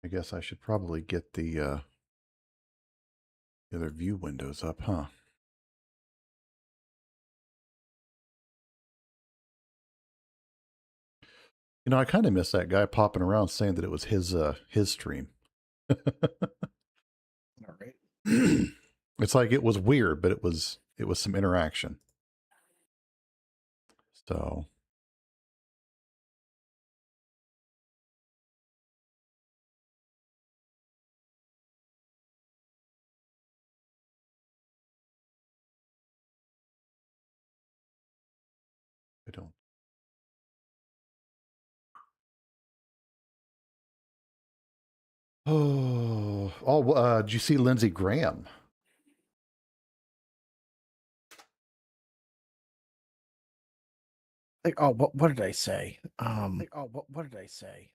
I guess I should probably get the other view windows up, huh? You know, I kind of miss that guy popping around saying that it was his stream. All right. It's like it was weird, but it was some interaction. So I don't. Did you see Lindsey Graham? Like, oh, what did I say? What did I say?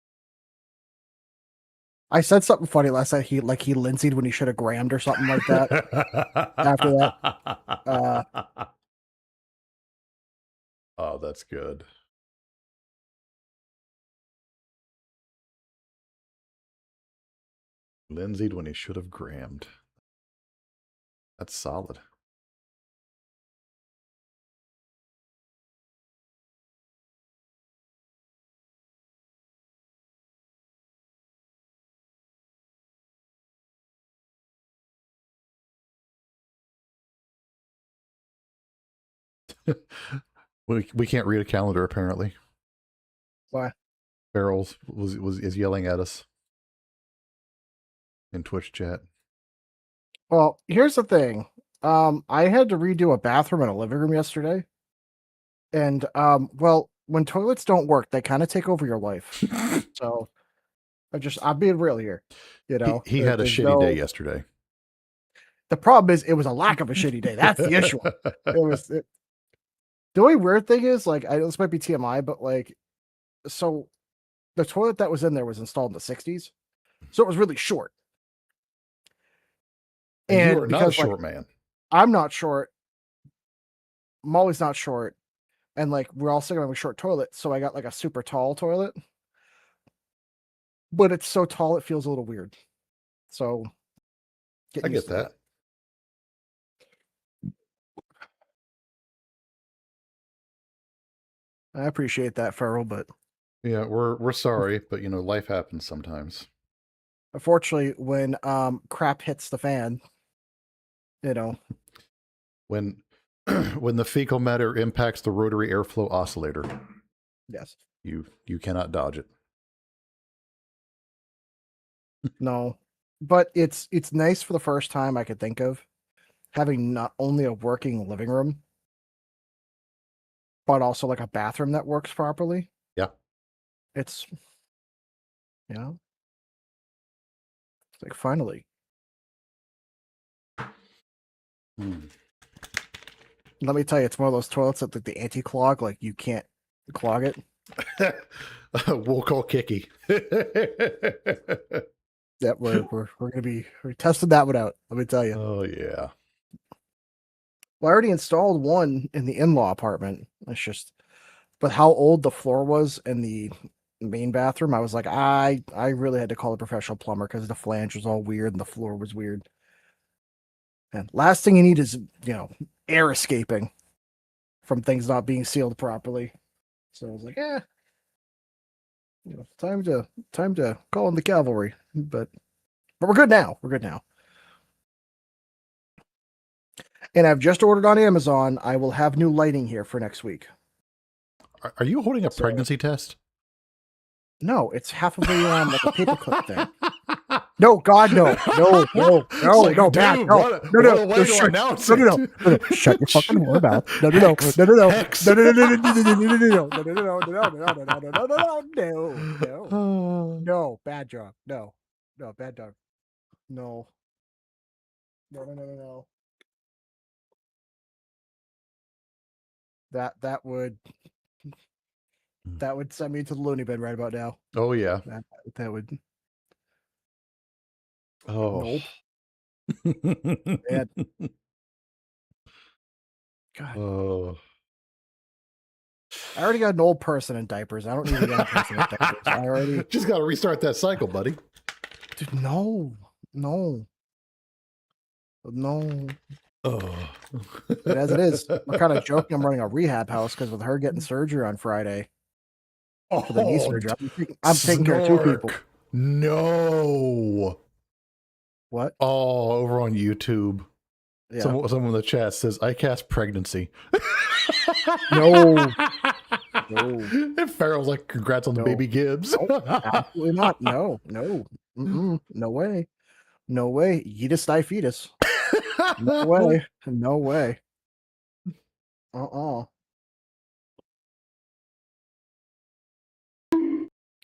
I said something funny last night. He Lindsay'd when he should have Grammed or something like that. After that, oh, that's good. Lindsay'd when he should have Grammed. That's solid. we can't read a calendar apparently. why? Barrels is yelling at us in Twitch chat. Well, here's the thing. I had to redo a bathroom and a living room yesterday, and well, when toilets don't work, they kind of take over your life. So, I'm being real here. You know, he had a shitty day yesterday. The problem is, it was a lack of a shitty day. That's the issue. The only weird thing is, like, this might be TMI, but like, so the toilet that was in there was installed in the 60s, so it was really short. And you are not a short man. I'm not short. Molly's not short, and like we're all sitting on a short toilet, so I got like a super tall toilet, but it's so tall it feels a little weird. So I get that. I appreciate that, Farrell, but yeah, we're sorry, but you know, life happens sometimes. Unfortunately, when crap hits the fan, you know, when the fecal matter impacts the rotary airflow oscillator, yes, you cannot dodge it. No, but it's nice for the first time I could think of having not only a working living room, but also like a bathroom that works properly. Yeah. It's, you know, it's like finally. Let me tell you, it's one of those toilets that the anti-clog, like you can't clog it. We'll call Kiki. Yeah, we're testing that one out. Let me tell you. Oh yeah. Well, I already installed one in the in-law apartment. It's just, but how old the floor was in the main bathroom, I was like, I really had to call a professional plumber because the flange was all weird and the floor was weird. And last thing you need is, you know, air escaping from things not being sealed properly. So I was like, you know, time to call in the cavalry. But we're good now. We're good now. And I've just ordered on Amazon. I will have new lighting here for next week. Are you holding a pregnancy test? No, it's half of a like a paperclip thing. No, God, no, Matt, no, shut your fucking whore mouth. No, bad job, no, bad dog, no. That would send me to the loony bin right about now. Oh yeah, that would. Oh. Nope. God. Oh. I already got an old person in diapers. I don't need a young person in diapers. I already just got to restart that cycle, buddy. Dude, no. No. Oh. But as it is, we're kind of joking I'm running a rehab house because with her getting surgery on Friday for the knee Oh, surgery, I'm taking care of 2 people. snark. No. What? Oh, over on YouTube. Yeah. Someone in the chat says, I cast pregnancy. No. No. And Farrell's like, congrats on the No. baby Gibbs. Nope, absolutely not. No. No way. No way. Yeetus die fetus. No way. No way.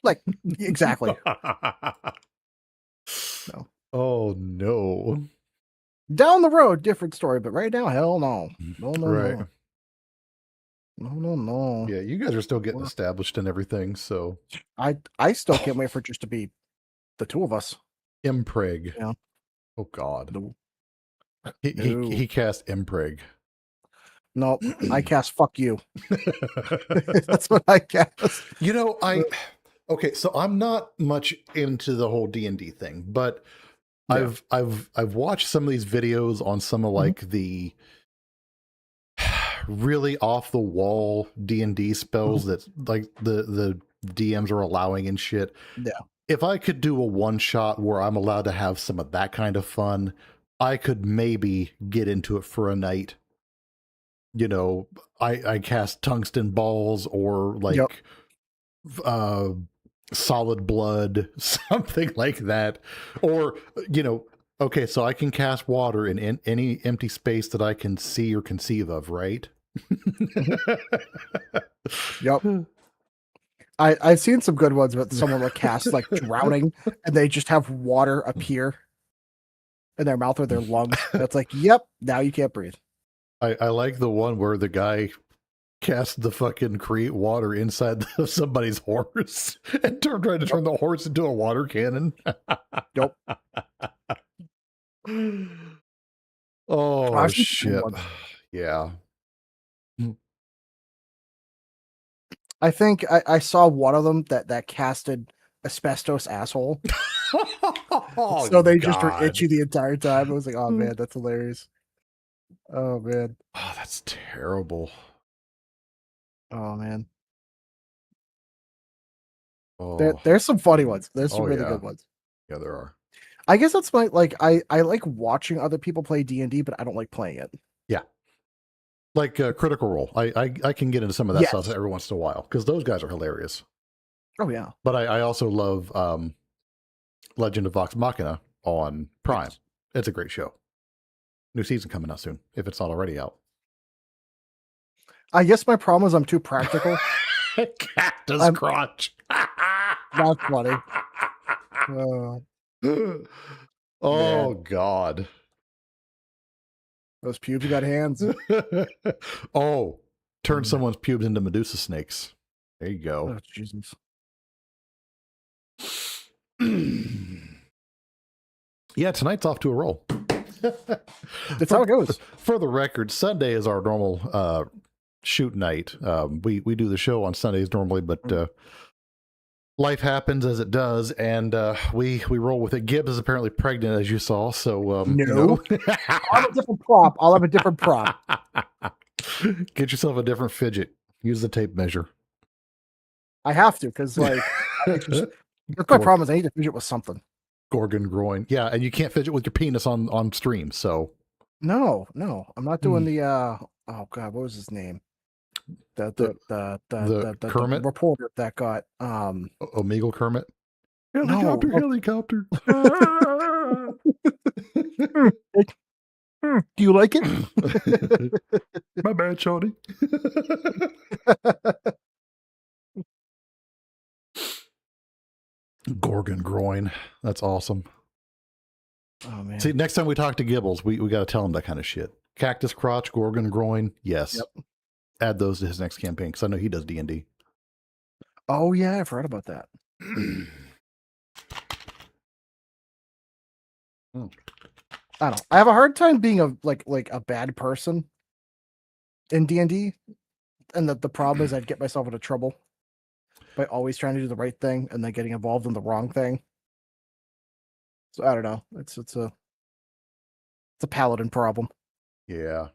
Like, exactly. No. Oh, no. Down the road, different story, but right now, hell no. No. Right. No. Yeah, you guys are still getting established and everything, so. I still can't wait for it just to be the 2 of us. Impreg. Yeah. Oh, God. No. He cast Impreg. No, I cast fuck you. That's what I cast. You know, okay, so I'm not much into the whole D&D thing, but Yeah. I've watched some of these videos on some of like the really off the wall D&D spells that like the DMs are allowing and shit. Yeah. If I could do a one shot where I'm allowed to have some of that kind of fun, I could maybe get into it for a night. You know, I cast tungsten balls or like solid blood, something like that. Or, you know, okay, so I can cast water in any empty space that I can see or conceive of, right? Yep. I've seen some good ones, but someone will cast like drowning and they just have water appear in their mouth or their lungs. That's like, yep, now you can't breathe. I like the one where the guy cast the fucking create water inside somebody's horse and tried to turn the horse into a water cannon. Yep. Oh, shit. Yeah. I think I saw one of them that casted asbestos asshole. Oh, so they God. just were itchy the entire time. I was like, oh man, that's hilarious. Oh man. Oh, that's terrible. Oh man. Oh. There's some funny ones. There's some really good ones. Yeah, there are. I guess that's my like I like watching other people play D&D, but I don't like playing it. Yeah. Like Critical Role. I can get into some of that stuff every once in a while because those guys are hilarious. Oh yeah. But I also love Legend of Vox Machina on Prime. Yes. It's a great show. New season coming out soon, if it's not already out. I guess my problem is I'm too practical. Cactus crotch. That's funny. Oh, God. Those pubes got hands. Oh, turn someone's pubes into Medusa snakes. There you go. Oh, Jesus. Yeah, tonight's off to a roll. That's how it goes. For the record, Sunday is our normal shoot night. We do the show on Sundays normally, but life happens as it does, and we roll with it. Gibbs is apparently pregnant, as you saw. So no, I'll have a different prop. I'll have a different prop. Get yourself a different fidget. Use the tape measure. I have to because like that's my problem is I need to fidget with something. Gorgon groin. Yeah, and you can't fidget with your penis on stream. So no, I'm not doing the oh god, what was his name? The Kermit reporter that got Omegle Kermit. Helicopter. Do you like it? My bad, Shorty. Gorgon groin. That's awesome. Oh man. See, next time we talk to Gibbles, we got to tell him that kind of shit. Cactus crotch, Gorgon groin. Yes. Yep. Add those to his next campaign because I know he does D&D. Oh yeah, I've heard about that. I don't. I have a hard time being a like a bad person in D&D, and the problem is I'd get myself into trouble by always trying to do the right thing and then getting involved in the wrong thing. So I don't know. It's a paladin problem. Yeah.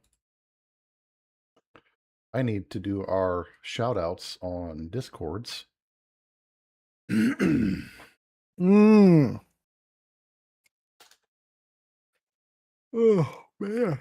I need to do our shout outs on Discords. Mm. Oh man.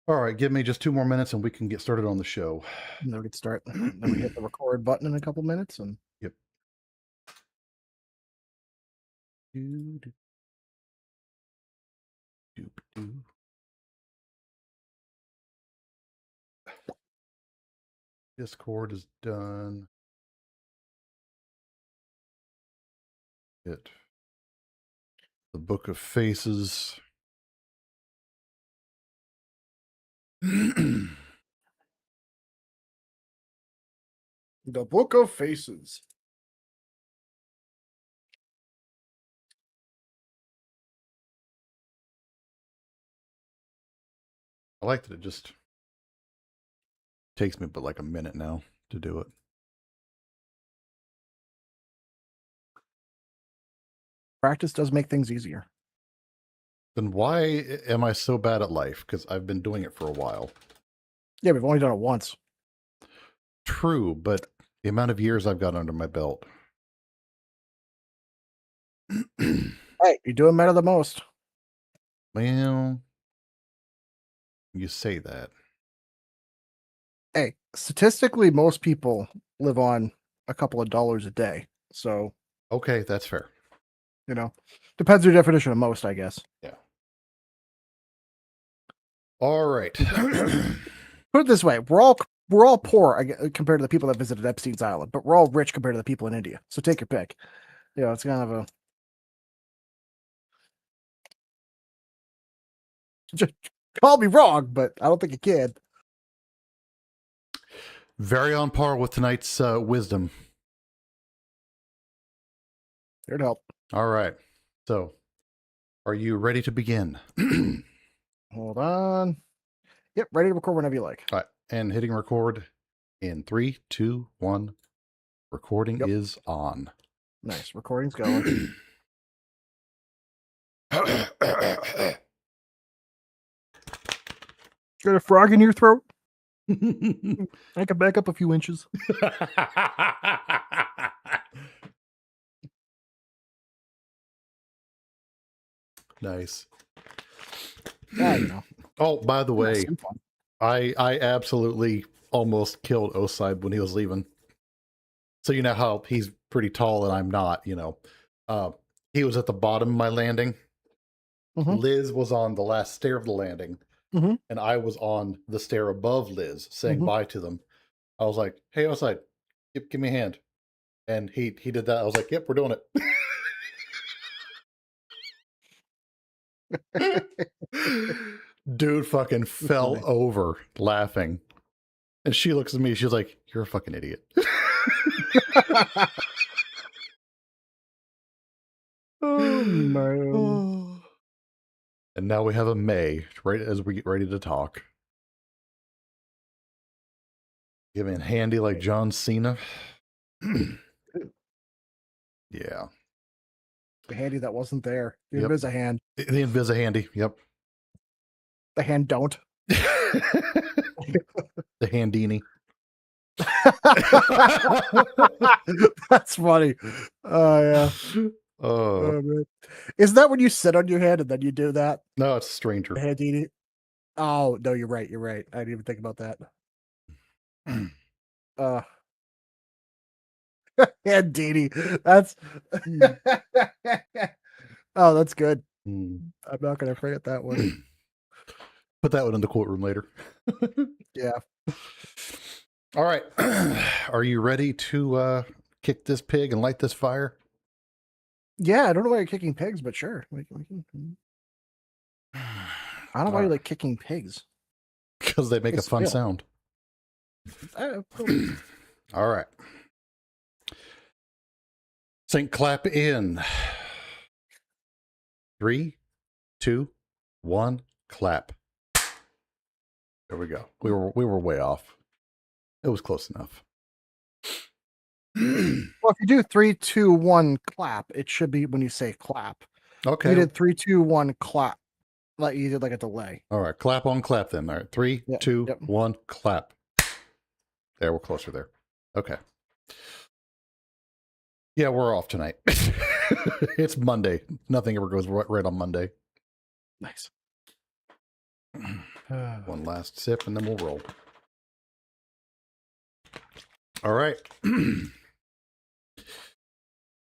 All right, give me just 2 more minutes and we can get started on the show. And then we could start. Then we hit the record button in a couple minutes, and Yep. Doo, doo, doo, doo. Discord is done. Hit the Book of Faces. the Book of Faces. I like that it just takes me but like a minute now to do it. Practice does make things easier. Then why am I so bad at life? Because I've been doing it for a while. Yeah, we've only done it once. True, but the amount of years I've got under my belt. Hey, you're doing better than most. Well, you say that. Hey, statistically, most people live on a couple of dollars a day. So, Okay, that's fair. you know, depends your definition of most, I guess. Yeah. All right. Put it this way: we're all poor compared to the people that visited Epstein's Island, but we're all rich compared to the people in India. So take your pick. You know, it's kind of a just call me wrong, but I don't think you can. Very on par with tonight's wisdom. Here to help. All right. So, are you ready to begin? Hold on. Yep, ready to record whenever you like. All right. And hitting record in 3, 2, 1. Recording is on. Nice. Recording's going. Got a frog in your throat? I can back up a few inches. Nice. Yeah, you know. Oh, by the way, Some fun. I absolutely almost killed Oside when he was leaving. So you know how he's pretty tall and I'm not, you know. He was at the bottom of my landing. Mhm. Liz was on the last stair of the landing. Mhm. And I was on the stair above Liz saying Mhm. bye to them. I was like, hey, Oside, give me a hand. And he did that. I was like, yep, we're doing it. Dude fucking fell funny. over laughing. And she looks at me, she's like, you're a fucking idiot. Oh man. And now we have a May right as we get ready to talk. Giving handy like John Cena. Yeah. The handy that wasn't there. The Yep. Invisa hand. The Invisa handy. Yep. The hand don't. The Handini. That's funny. Oh yeah. Oh man. Isn't that when you sit on your head and then you do that? No, it's a stranger. The handini. Oh no, you're right. You're right. I didn't even think about that. Handini. That's oh, that's good. I'm not gonna forget that one. Put that one in the quote room later. Yeah. All right. Are you ready to kick this pig and light this fire? Yeah, I don't know why you're kicking pigs, but sure. We can. I don't know why you like kicking pigs. Because they make a fun sound. All right. Sync clap in. 3, 2, 1, clap. There we go. We were way off. It was close enough. Well, if you do 3, 2, 1, clap, it should be when you say clap. Okay. You did 3, 2, 1, clap. Like you did like a delay. All right. Clap on clap then. All right. 3, 2, 1, clap. There, we're closer there. Okay. Yeah, we're off tonight. It's Monday. Nothing ever goes right on Monday. Nice. One last sip and then we'll roll. All right.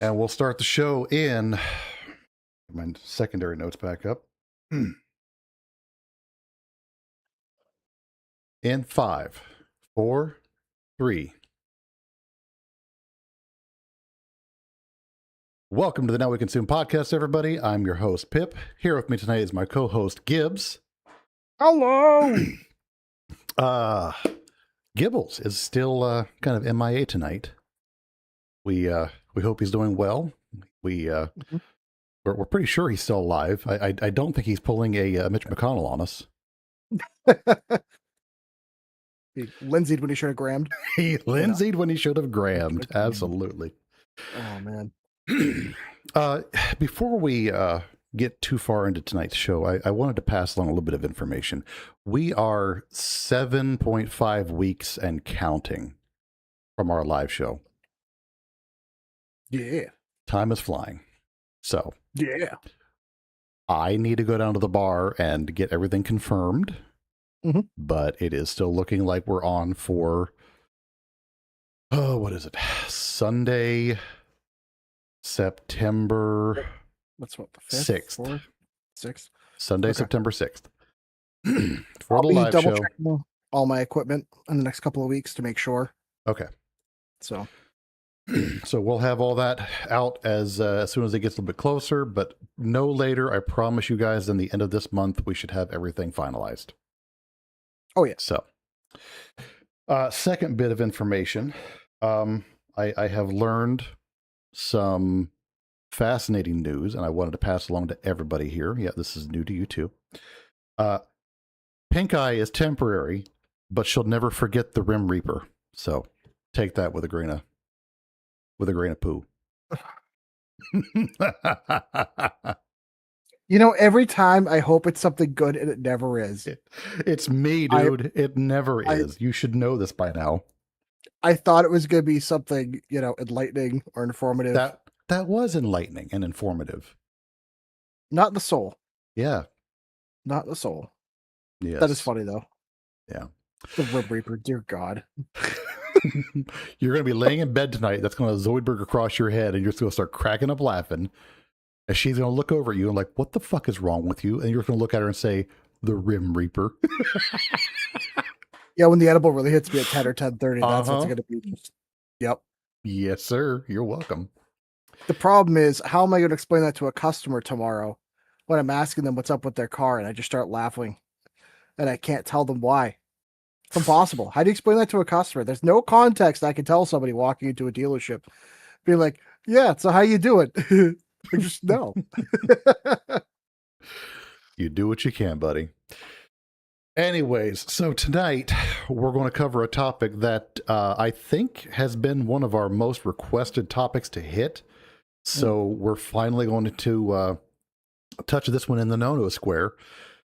And we'll start the show in my secondary notes back up. In 5, 4, 3. Welcome to the Now We Consume podcast, everybody. I'm your host, Pip. Here with me tonight is my co-host, Gibbs. Hello. Gibbles is still kind of MIA tonight. We hope he's doing well. We're pretty sure he's still alive. I don't think he's pulling a Mitch McConnell on us. He Lindsay'd when he should have grammed. He Lindsay'd when he should have grammed. Absolutely. Oh man. Before we get too far into tonight's show, I wanted to pass along a little bit of information. We are 7.5 weeks and counting from our live show. Yeah. Time is flying. So yeah, I need to go down to the bar and get everything confirmed. Mm-hmm. But it is still looking like we're on for, what is it? Sunday, September. That's what, the 5th? 6th. 6th. Sunday, Okay. September 6th. For I'll the be live double show. checking all my equipment in the next couple of weeks to make sure. Okay. So we'll have all that out as soon as it gets a little bit closer, but no later, I promise you guys, than the end of this month, we should have everything finalized. Oh, yeah. So, second bit of information. I have learned some fascinating news, and I wanted to pass along to everybody here. Yeah, this is new to you too. Pink eye is temporary, but she'll never forget the Rim Reaper. So take that with a grain of poo. You know, every time I hope it's something good and it never is. It's me, dude. It never is. You should know this by now. I thought it was going to be something, enlightening or informative. That was enlightening and informative. Not the soul. Yeah. Not the soul. Yes. That is funny, though. Yeah. The Rim Reaper, dear God. You're going to be laying in bed tonight. That's going to Zoidberg across your head, and you're just going to start cracking up laughing. And she's going to look over at you and like, what the fuck is wrong with you? And you're going to look at her and say, the Rim Reaper. Yeah, when the edible really hits me at 10 or 10:30, that's what's going to be. Yep. Yes, sir. You're welcome. The problem is, how am I going to explain that to a customer tomorrow when I'm asking them what's up with their car and I just start laughing and I can't tell them why? It's impossible. How do you explain that to a customer? There's no context I can tell somebody walking into a dealership, being like, yeah, so how you doing? I just know. You do what you can, buddy. Anyways, so tonight we're going to cover a topic that I think has been one of our most requested topics to hit. So we're finally going to touch this one in the no-no square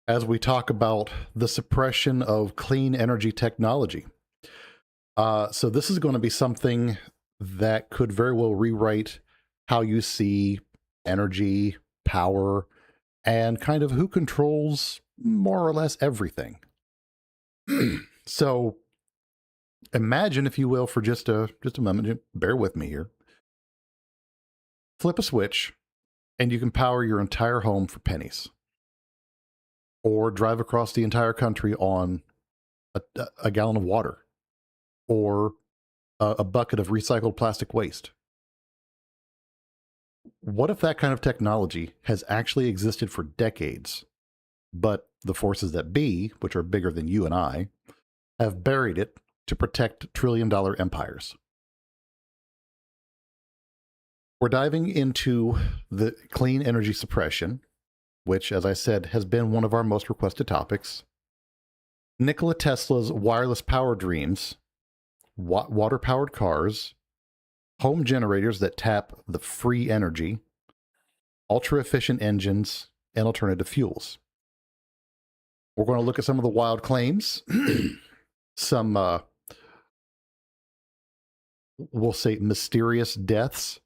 as we talk about the suppression of clean energy technology. So this is going to be something that could very well rewrite how you see energy, power, and kind of who controls more or less everything. So imagine, if you will, for just a moment, bear with me here. Flip a switch and you can power your entire home for pennies, or drive across the entire country on a gallon of water, or a bucket of recycled plastic waste. What if that kind of technology has actually existed for decades, but the forces that be, which are bigger than you and I, have buried it to protect trillion-dollar empires? We're diving into the clean energy suppression, which, as I said, has been one of our most requested topics. Nikola Tesla's wireless power dreams, water-powered cars, home generators that tap the free energy, ultra-efficient engines, and alternative fuels. We're going to look at some of the wild claims, some, we'll say, mysterious deaths,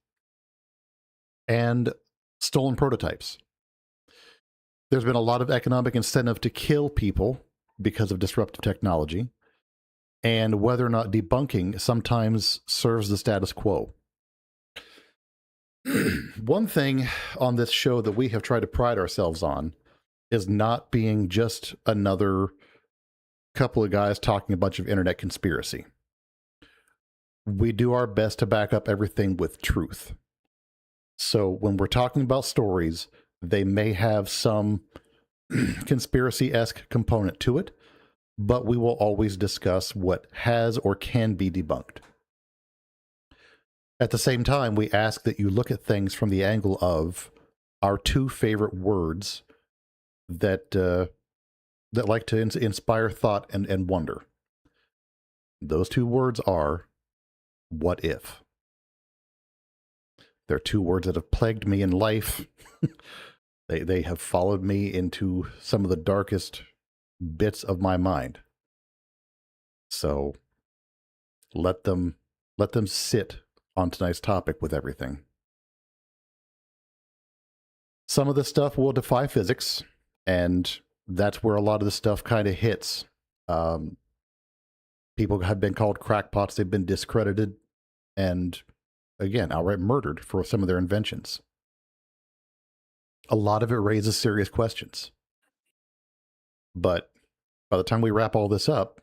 and stolen prototypes. There's been a lot of economic incentive to kill people because of disruptive technology, and whether or not debunking sometimes serves the status quo. One thing on this show that we have tried to pride ourselves on is not being just another couple of guys talking a bunch of internet conspiracy. We do our best to back up everything with truth. So when we're talking about stories, they may have some conspiracy-esque component to it, but we will always discuss what has or can be debunked. At the same time, we ask that you look at things from the angle of our two favorite words that like to inspire thought and wonder. Those two words are, what if? They're two words that have plagued me in life. They have followed me into some of the darkest bits of my mind. So let them sit on tonight's topic with everything. Some of this stuff will defy physics, and that's where a lot of the stuff kind of hits. People have been called crackpots, they've been discredited, and again, outright murdered for some of their inventions. A lot of it raises serious questions. But by the time we wrap all this up,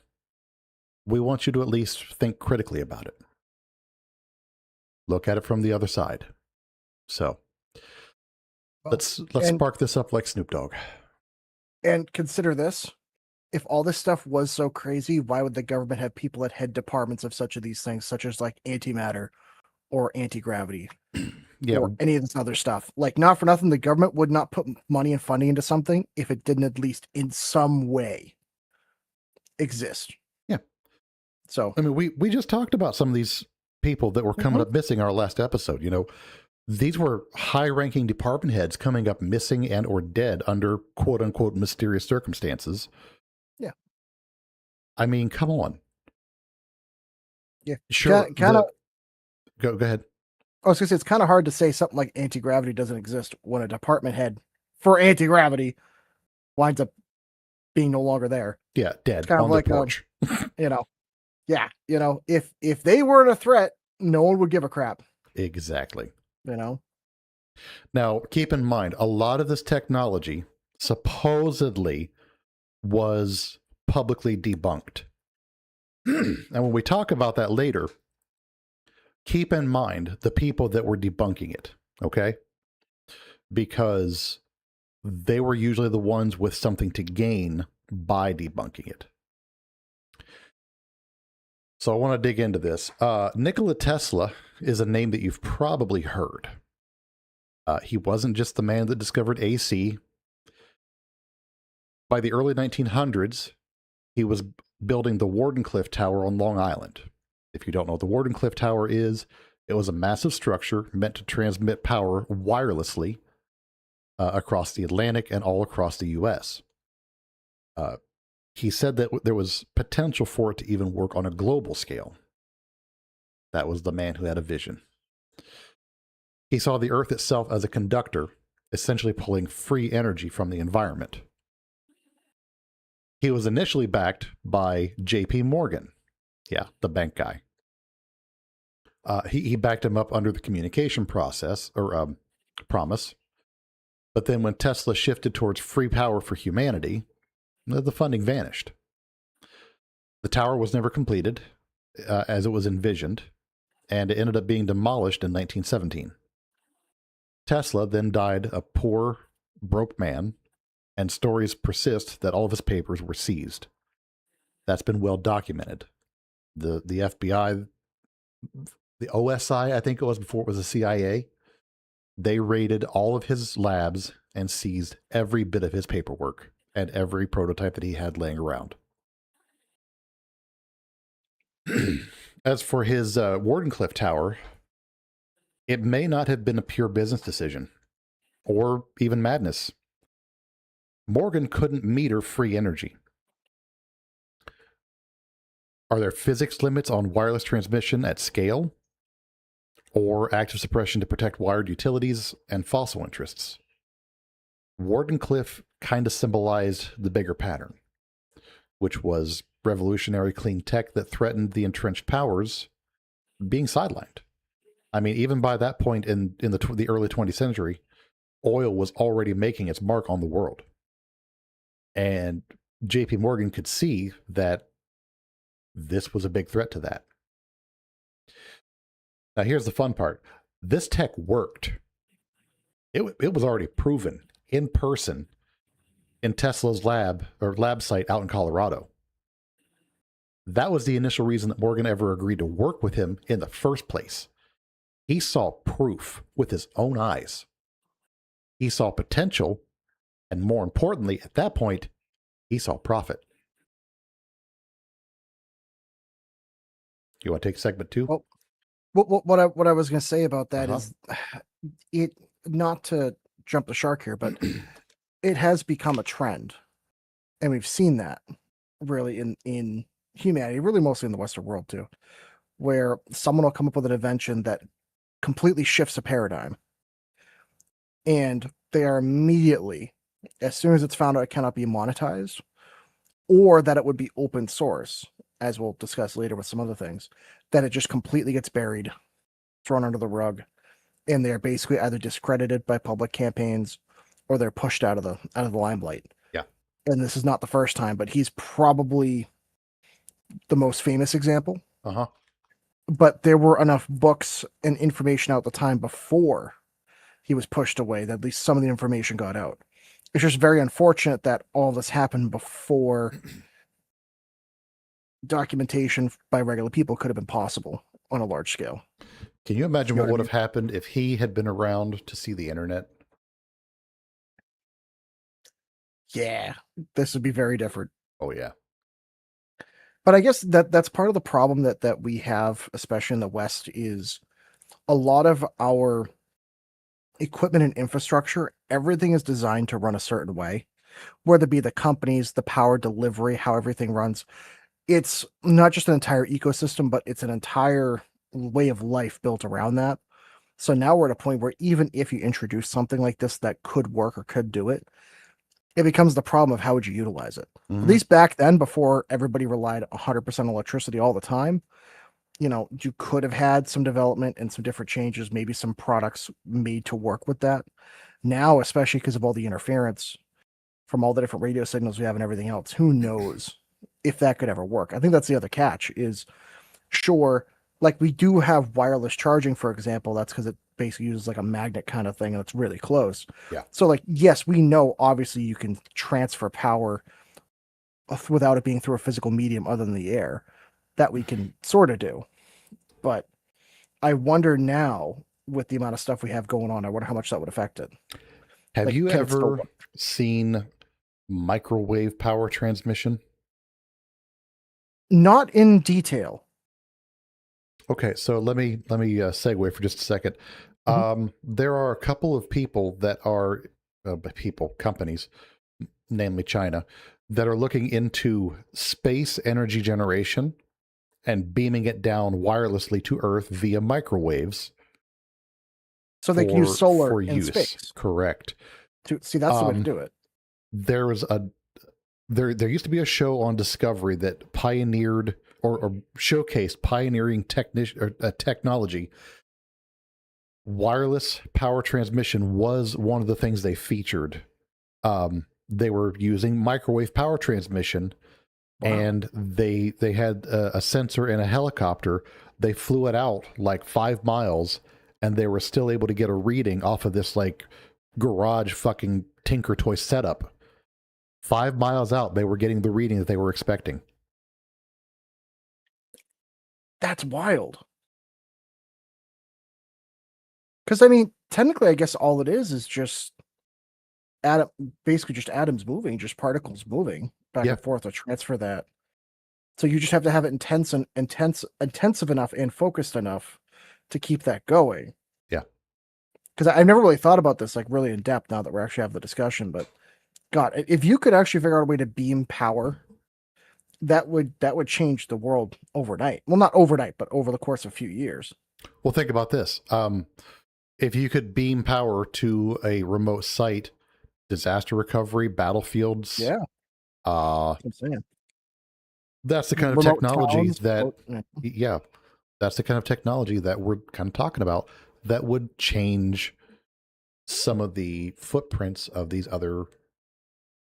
we want you to at least think critically about it. Look at it from the other side. So let's spark this up like Snoop Dogg. And consider this. If all this stuff was so crazy, why would the government have people at head departments of such of these things, such as like antimatter or anti-gravity? Yeah, or any of this other stuff. Like, not for nothing, the government would not put money and funding into something if it didn't at least in some way exist. Yeah. So, I mean, we just talked about some of these people that were coming up missing our last episode. You know, these were high-ranking department heads coming up missing and or dead under quote-unquote mysterious circumstances. Yeah. I mean, come on. Yeah. Sure. Kind of. Go ahead. I was going to say, it's kind of hard to say something like anti-gravity doesn't exist when a department head for anti-gravity winds up being no longer there. Yeah, dead it's kind on of like, the porch. If they weren't a threat, no one would give a crap. Exactly. Now, keep in mind, a lot of this technology supposedly was publicly debunked. And when we talk about that later, keep in mind the people that were debunking it, okay? Because they were usually the ones with something to gain by debunking it. So I want to dig into this. Nikola Tesla is a name that you've probably heard. He wasn't just the man that discovered AC. By the early 1900s, he was building the Wardenclyffe Tower on Long Island. If you don't know what the Wardenclyffe Tower is, it was a massive structure meant to transmit power wirelessly across the Atlantic and all across the U.S. He said that there was potential for it to even work on a global scale. That was the man who had a vision. He saw the Earth itself as a conductor, essentially pulling free energy from the environment. He was initially backed by J.P. Morgan. Yeah, the bank guy. He backed him up under the communication promise. But then when Tesla shifted towards free power for humanity, the funding vanished. The tower was never completed as it was envisioned, and it ended up being demolished in 1917. Tesla then died a poor, broke man, and stories persist that all of his papers were seized. That's been well documented. The FBI, the OSI, I think it was before it was the CIA, they raided all of his labs and seized every bit of his paperwork and every prototype that he had laying around. As for his Wardenclyffe Tower, it may not have been a pure business decision or even madness. Morgan couldn't meter free energy. Are there physics limits on wireless transmission at scale? Or active suppression to protect wired utilities and fossil interests? Wardenclyffe kind of symbolized the bigger pattern, which was revolutionary clean tech that threatened the entrenched powers being sidelined. I mean, even by that point in the early 20th century, oil was already making its mark on the world. And JP Morgan could see that this was a big threat to that. Now, here's the fun part. This tech worked. It was already proven in person in Tesla's lab site out in Colorado. That was the initial reason that Morgan ever agreed to work with him in the first place. He saw proof with his own eyes. He saw potential, and more importantly, at that point, he saw profit. You want to take segment 2? Well, what I was going to say about that is, it, not to jump the shark here, but it has become a trend, and we've seen that really in humanity, really mostly in the Western world too, where someone will come up with an invention that completely shifts a paradigm, and they are immediately, as soon as it's found out it cannot be monetized, or that it would be open source, as we'll discuss later with some other things, that it just completely gets buried, thrown under the rug, and they're basically either discredited by public campaigns or they're pushed out of the limelight. Yeah. And this is not the first time, but he's probably the most famous example. But there were enough books and information out at the time before he was pushed away that at least some of the information got out. It's just very unfortunate that all this happened before documentation by regular people could have been possible on a large scale. Can you imagine what would have happened if he had been around to see the internet? Yeah, this would be very different. Oh, yeah. But I guess that's part of the problem that we have, especially in the West, is a lot of our equipment and infrastructure, everything is designed to run a certain way, whether it be the companies, the power delivery, how everything runs. It's not just an entire ecosystem, but it's an entire way of life built around that. So now we're at a point where even if you introduce something like this that could work or could do it, it becomes the problem of how would you utilize it. Mm-hmm. At least back then, before everybody relied 100% electricity all the time, you could have had some development and some different changes, maybe some products made to work with that. Now, especially because of all the interference from all the different radio signals we have and everything else, who knows if that could ever work. I think that's the other catch is, sure, like we do have wireless charging, for example. That's because it basically uses like a magnet kind of thing and it's really close. Yeah. So like, yes, we know obviously you can transfer power without it being through a physical medium other than the air. That we can sort of do. But I wonder now, with the amount of stuff we have going on, I wonder how much that would affect it. Have you ever seen microwave power transmission? Not in detail. Okay, so let me segue for just a second. Mm-hmm. There are a couple of people that are companies, namely China, that are looking into space energy generation and beaming it down wirelessly to Earth via microwaves. So they can use solar in use. Space. Correct. See, that's the way to do it. There used to be a show on Discovery that pioneered or showcased pioneering technology. Wireless power transmission was one of the things they featured. They were using microwave power transmission. Wow. And they had a sensor in a helicopter. They flew it out like 5 miles, and they were still able to get a reading off of this like garage fucking Tinker Toy setup. 5 miles out, they were getting the reading that they were expecting. That's wild. Because I mean, technically, I guess all it is just basically just atoms moving, just particles moving back Yeah. and forth to transfer that. So you just have to have it intensive enough and focused enough to keep that going. Yeah. Because I've never really thought about this like really in depth now that we're actually having the discussion. But God, if you could actually figure out a way to beam power, that would change the world overnight. Well, not overnight, but over the course of a few years. Well, think about this. If you could beam power to a remote site, disaster recovery, battlefields, Yeah, that's what I'm saying. that's the kind of Remote technology towns, that, yeah. yeah, that's the kind of technology that we're kind of talking about that would change some of the footprints of these other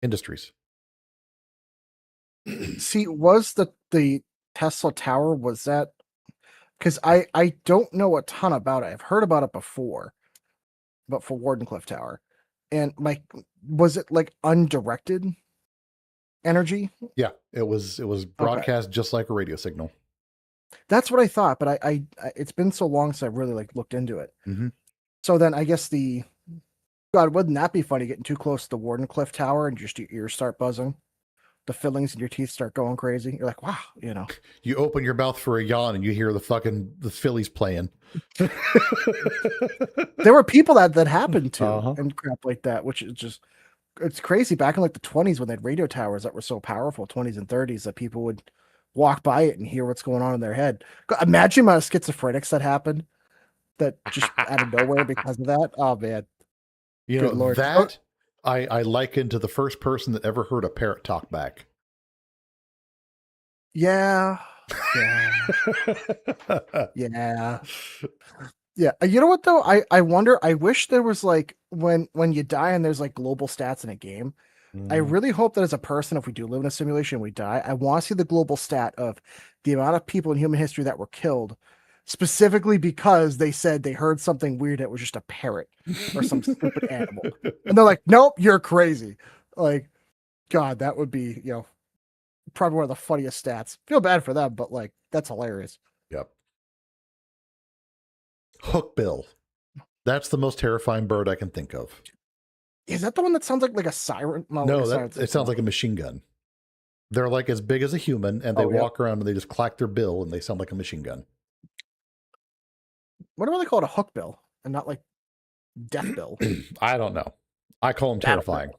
industries. See, was the Tesla Tower, was that, because I don't know a ton about it. I've heard about it before, but for Wardenclyffe Tower, and was it like undirected energy? Yeah, it was Okay, broadcast just like a radio signal. that's what I thought, but I it's been so long since I really like looked into it. Mm-hmm. So then I guess God, wouldn't that be funny getting too close to the Wardenclyffe Tower and just your ears start buzzing, the fillings in your teeth start going crazy. You're like, wow, You open your mouth for a yawn and you hear the Phillies playing. there were people that happened to Uh-huh. and crap like that, which is just, it's crazy. Back in like the 20s when they had radio towers that were so powerful, 20s and 30s, that people would walk by it and hear what's going on in their head. Imagine the amount of schizophrenics that happened that just out of nowhere because of that. Oh man, You good know, lord. that I liken to the first person that ever heard a parrot talk back. Yeah, yeah, yeah. Yeah, you know what though? I wonder. I wish there was like when you die and there's like global stats in a game. I Mm. really hope that as a person, if we do live in a simulation and we die, I want to see the global stat of the amount of people in human history that were killed, specifically because they said they heard something weird that was just a parrot or some stupid animal, and they're like, "Nope, you're crazy." Like, God, that would be probably one of the funniest stats. Feel bad for them, but like that's hilarious. Yep. Hookbill. That's the most terrifying bird I can think of. Is that the one that sounds like a siren? Not like No, a siren. it sounds like a machine gun. They're like as big as a human, and they Oh, yeah. walk around and they just clack their bill, and they sound like a machine gun. What do they call it? A hook bill and not like death bill? I don't know. I call them Battle terrifying.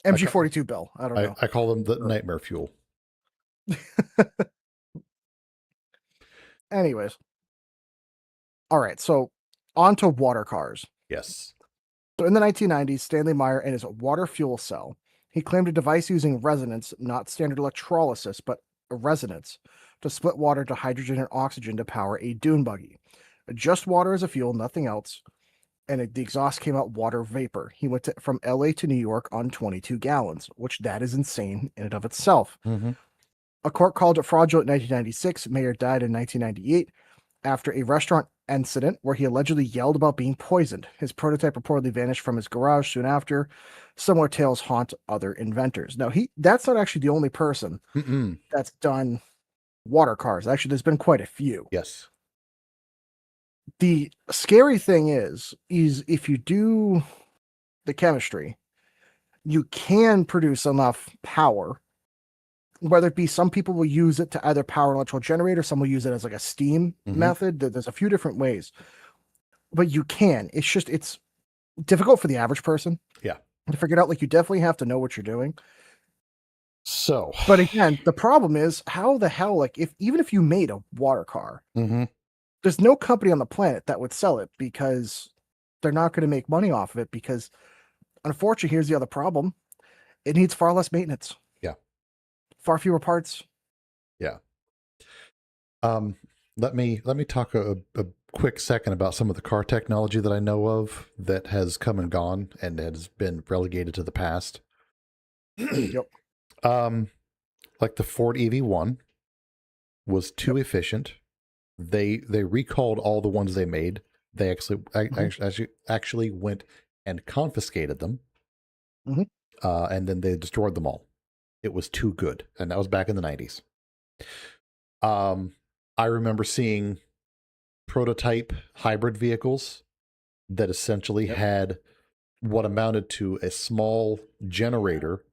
MG42 bill. I don't know. I call them the nightmare fuel. Anyways. All right. So on to water cars. Yes. So in the 1990s, Stanley Meyer and his water fuel cell, he claimed a device using resonance, not standard electrolysis, but a resonance, to split water to hydrogen and oxygen to power a dune buggy. Just water as a fuel, nothing else. And the exhaust came out water vapor. He went from LA to New York on 22 gallons, which that is insane in and of itself. Mm-hmm. A court called it fraudulent in 1996. Mayer died in 1998 after a restaurant incident where he allegedly yelled about being poisoned. His prototype reportedly vanished from his garage soon after. Similar tales haunt other inventors. Now, that's not actually the only person that's done water cars. Actually, there's been quite a few. Yes. The scary thing is if you do the chemistry, you can produce enough power. Whether it be, some people will use it to either power an electrical generator, some will use it as like a steam method. There's a few different ways, but you can. It's difficult for the average person. Yeah. To figure it out. Like, you definitely have to know what you're doing. So, but again, the problem is, how the hell, like, even if you made a water car, there's no company on the planet that would sell it because they're not going to make money off of it. Because unfortunately, here's the other problem: it needs far less maintenance. Yeah. Far fewer parts. Yeah. Let me talk a quick second about some of the car technology that I know of that has come and gone and has been relegated to the past. Yep. Like the Ford EV1 was too efficient. They recalled all the ones they made. They actually went and confiscated them. And then they destroyed them all. It was too good. And that was back in the 90s. I remember seeing prototype hybrid vehicles that essentially had what amounted to a small generator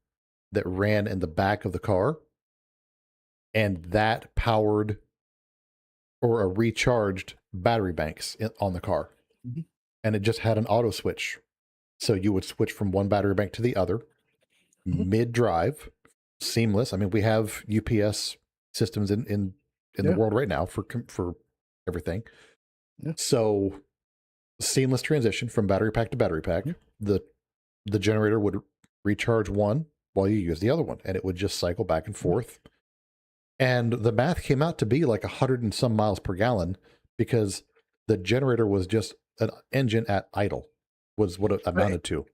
that ran in the back of the car, and that powered or recharged battery banks on the car. Mm-hmm. And it just had an auto switch. So you would switch from one battery bank to the other mid-drive, seamless. I mean, we have UPS systems in the world right now for everything. Yeah. So seamless transition from battery pack to battery pack. The generator would recharge one while you use the other one, and it would just cycle back and forth. And the math came out to be like 100 and some miles per gallon because the generator was just an engine at idle, was what it amounted to.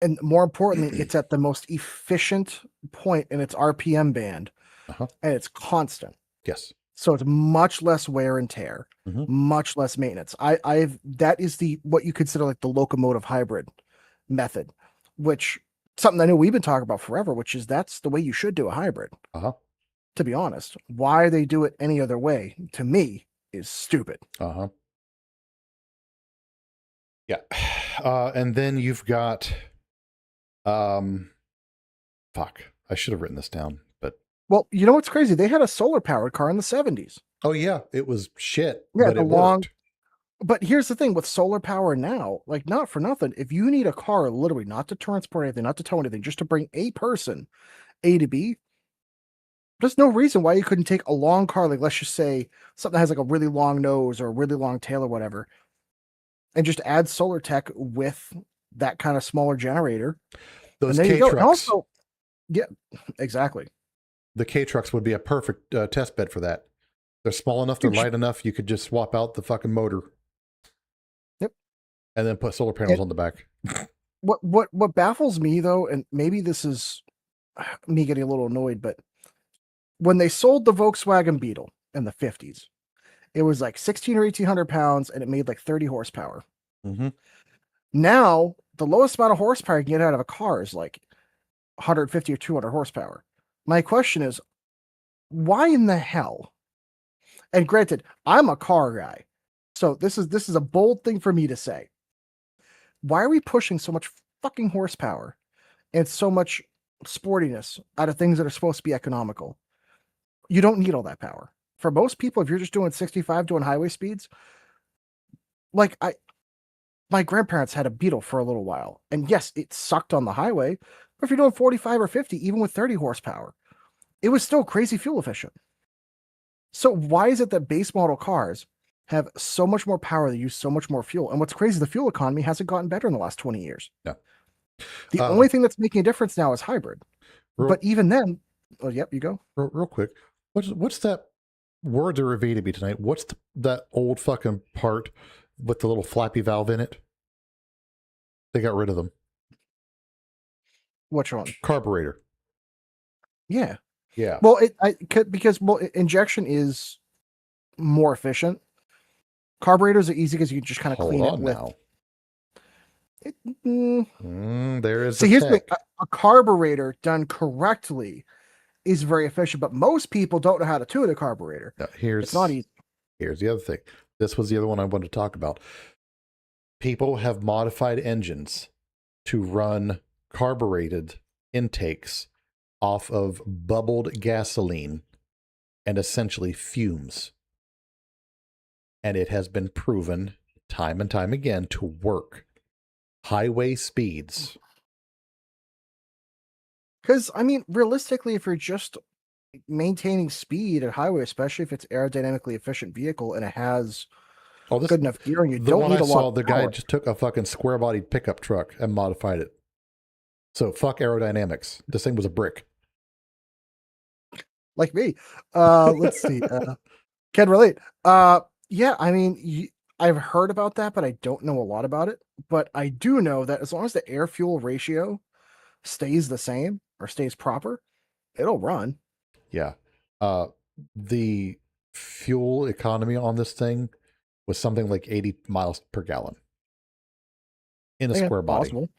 And more importantly, it's at the most efficient point in its RPM band, and it's constant. Yes. So it's much less wear and tear, much less maintenance. That is what you consider like the locomotive hybrid method, which something I know we've been talking about forever, which is that's the way you should do a hybrid. To be honest, why they do it any other way, to me, is stupid. Yeah. And then you've got, fuck, I should have written this down, but. Well, you know what's crazy? They had a solar powered car in the 70s. Oh yeah, it was shit, yeah, but it worked. But here's the thing with solar power now, like not for nothing, if you need a car literally not to transport anything, not to tow anything, just to bring a person A to B, there's no reason why you couldn't take a long car, like let's just say something that has like a really long nose or a really long tail or whatever, and just add solar tech with that kind of smaller generator. Those K trucks. Also, yeah, exactly. The K trucks would be a perfect test bed for that. They're small enough, they're light enough. You could just swap out the fucking motor. Yep. And then put solar panels on the back. What baffles me though, and maybe this is me getting a little annoyed, but when they sold the Volkswagen Beetle in the 50s, it was like 16 or 1800 pounds and it made like 30 horsepower. Now, the lowest amount of horsepower you can get out of a car is like 150 or 200 horsepower. My question is, why in the hell? And granted, I'm a car guy, so this is a bold thing for me to say. Why are we pushing so much fucking horsepower and so much sportiness out of things that are supposed to be economical? You don't need all that power. For most people, if you're just doing 65 doing highway speeds, like my grandparents had a Beetle for a little while, and yes, it sucked on the highway, but if you're doing 45 or 50, even with 30 horsepower, it was still crazy fuel efficient. So why is it that base model cars have so much more power, they use so much more fuel? And what's crazy, the fuel economy hasn't gotten better in the last 20 years. Yeah. The only thing that's making a difference now is hybrid. But even then, oh, yep, you go. Real quick. What's that? Words are evading me tonight. What's that old fucking part with the little flappy valve in it? They got rid of them. Which one? Carburetor. Yeah. Yeah. Well, because injection is more efficient. Carburetors are easy because you can just kind of clean it with. There is. See, here's the thing. A carburetor done correctly is very efficient, but most people don't know how to tune a carburetor. No, it's not easy. Here's the other thing. This was the other one I wanted to talk about. People have modified engines to run carbureted intakes off of bubbled gasoline and essentially fumes. And it has been proven time and time again to work. Highway speeds. Because, I mean, realistically, if you're just maintaining speed at highway, especially if it's aerodynamically efficient vehicle and it has good enough gearing, you don't need a lot of the guy just took a fucking square-bodied pickup truck and modified it. So fuck aerodynamics. This thing was a brick. Like me. Let's see. Can relate. Yeah, I mean, I've heard about that, but I don't know a lot about it. But I do know that as long as the air-fuel ratio stays the same or stays proper, it'll run. Yeah. The fuel economy on this thing was something like 80 miles per gallon in a square body. Possible.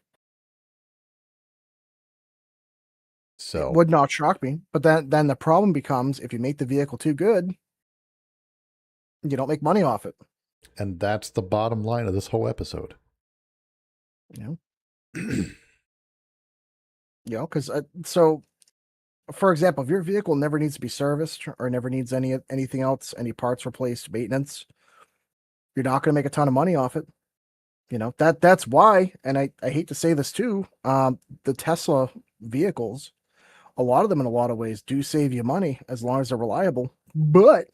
So it would not shock me. But then the problem becomes if you make the vehicle too good, you don't make money off it. And that's the bottom line of this whole episode. Yeah. Because so, for example, if your vehicle never needs to be serviced or never needs anything else, any parts replaced, maintenance, you're not going to make a ton of money off it. That's why, and I hate to say this too, the Tesla vehicles, a lot of them in a lot of ways do save you money as long as they're reliable. But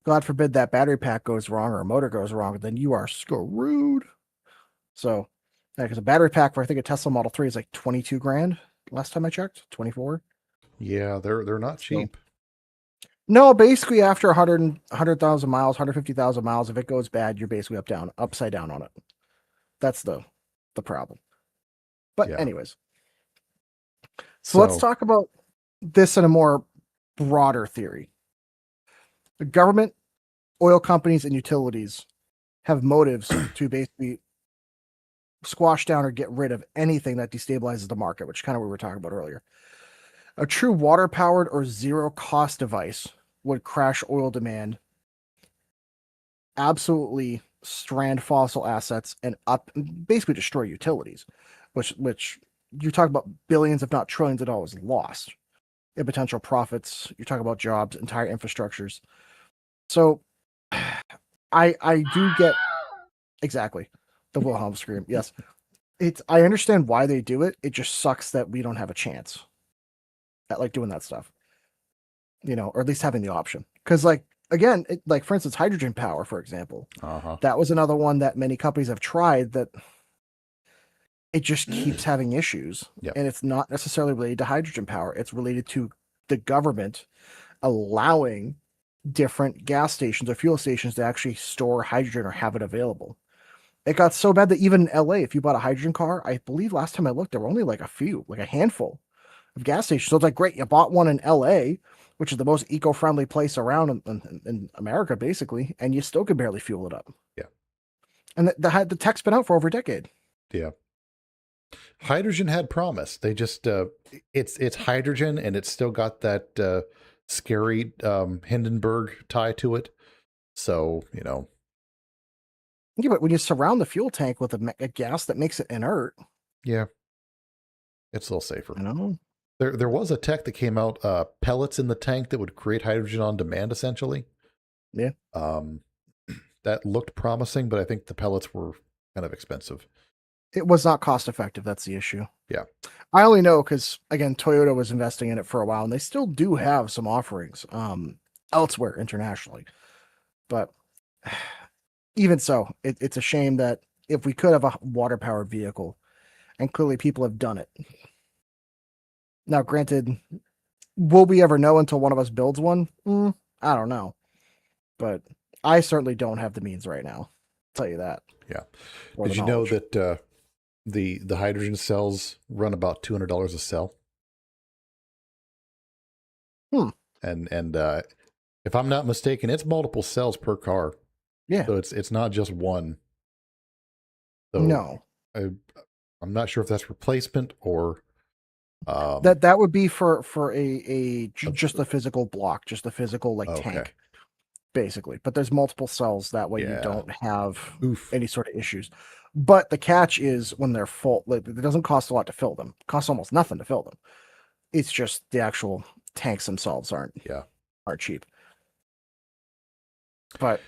God forbid that battery pack goes wrong or a motor goes wrong, then you are screwed. So, yeah, because a battery pack for I think a Tesla Model 3 is like 22 grand last time I checked, 24. Yeah, they're not cheap. No, basically after 100,000 miles, 150,000 miles, if it goes bad, you're basically upside down on it. That's the problem. But Yeah. anyways, so let's talk about this in a more broader theory. The government, oil companies, and utilities have motives to basically squash down or get rid of anything that destabilizes the market, which is kind of what we were talking about earlier. A true water-powered or zero-cost device would crash oil demand, absolutely strand fossil assets, and basically destroy utilities, which you're talking about billions, if not trillions of dollars lost in potential profits. You're talking about jobs, entire infrastructures. So I do get exactly the Wilhelm scream. Yes. I understand why they do it. It just sucks that we don't have a chance at like doing that stuff, or at least having the option. Because again, like for instance, hydrogen power, for example, that was another one that many companies have tried that it just keeps having issues. Yep. And it's not necessarily related to hydrogen power. It's related to the government allowing different gas stations or fuel stations to actually store hydrogen or have it available. It got so bad that even in LA, if you bought a hydrogen car, I believe last time I looked, there were only like a handful of gas stations. So it's like, great, you bought one in LA, which is the most eco-friendly place around in America, basically, and you still can barely fuel it up. Yeah. And the tech's been out for over a decade. Yeah. Hydrogen had promise. They just it's hydrogen, and it's still got that scary Hindenburg tie to it. So Yeah, but when you surround the fuel tank with a gas that makes it inert, yeah, it's a little safer. I don't know. There was a tech that came out, pellets in the tank that would create hydrogen on demand, essentially. Yeah. That looked promising, but I think the pellets were kind of expensive. It was not cost effective. That's the issue. Yeah. I only know because, again, Toyota was investing in it for a while, and they still do have some offerings elsewhere internationally. But even so, it's a shame that if we could have a water-powered vehicle, and clearly people have done it. Now, granted, will we ever know until one of us builds one? I don't know. But I certainly don't have the means right now. I'll tell you that. Yeah. Did you know that the hydrogen cells run about $200 a cell? And if I'm not mistaken, it's multiple cells per car. Yeah. So it's not just one. So no. I'm not sure if that's replacement or that would be for just a physical block, just a physical tank, basically. But there's multiple cells, that way you don't have any sort of issues. But the catch is when they're full, it doesn't cost a lot to fill them. It costs almost nothing to fill them. It's just the actual tanks themselves aren't cheap. But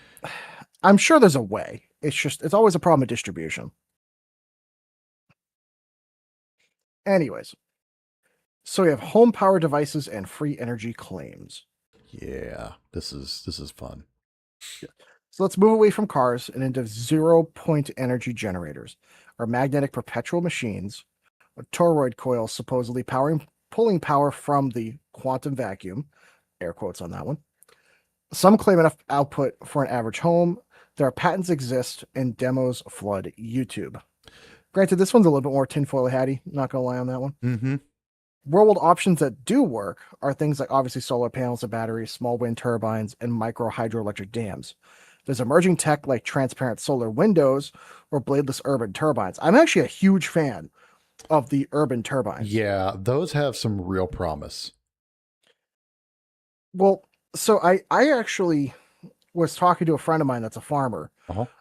I'm sure there's a way. It's always a problem of distribution. Anyways, so we have home power devices and free energy claims. Yeah, this is fun. So let's move away from cars and into 0-point energy generators, or magnetic perpetual machines, a toroid coil supposedly pulling power from the quantum vacuum, air quotes on that one. Some claim enough output for an average home. There are patents exist and demos flood YouTube. Granted, this one's a little bit more tinfoil hatty. Not gonna lie on that one. Mm-hmm. Real world options that do work are things like obviously solar panels and batteries, small wind turbines, and micro hydroelectric dams. There's emerging tech like transparent solar windows or bladeless urban turbines. I'm actually a huge fan of the urban turbines. Yeah, those have some real promise. Well, so I actually was talking to a friend of mine that's a farmer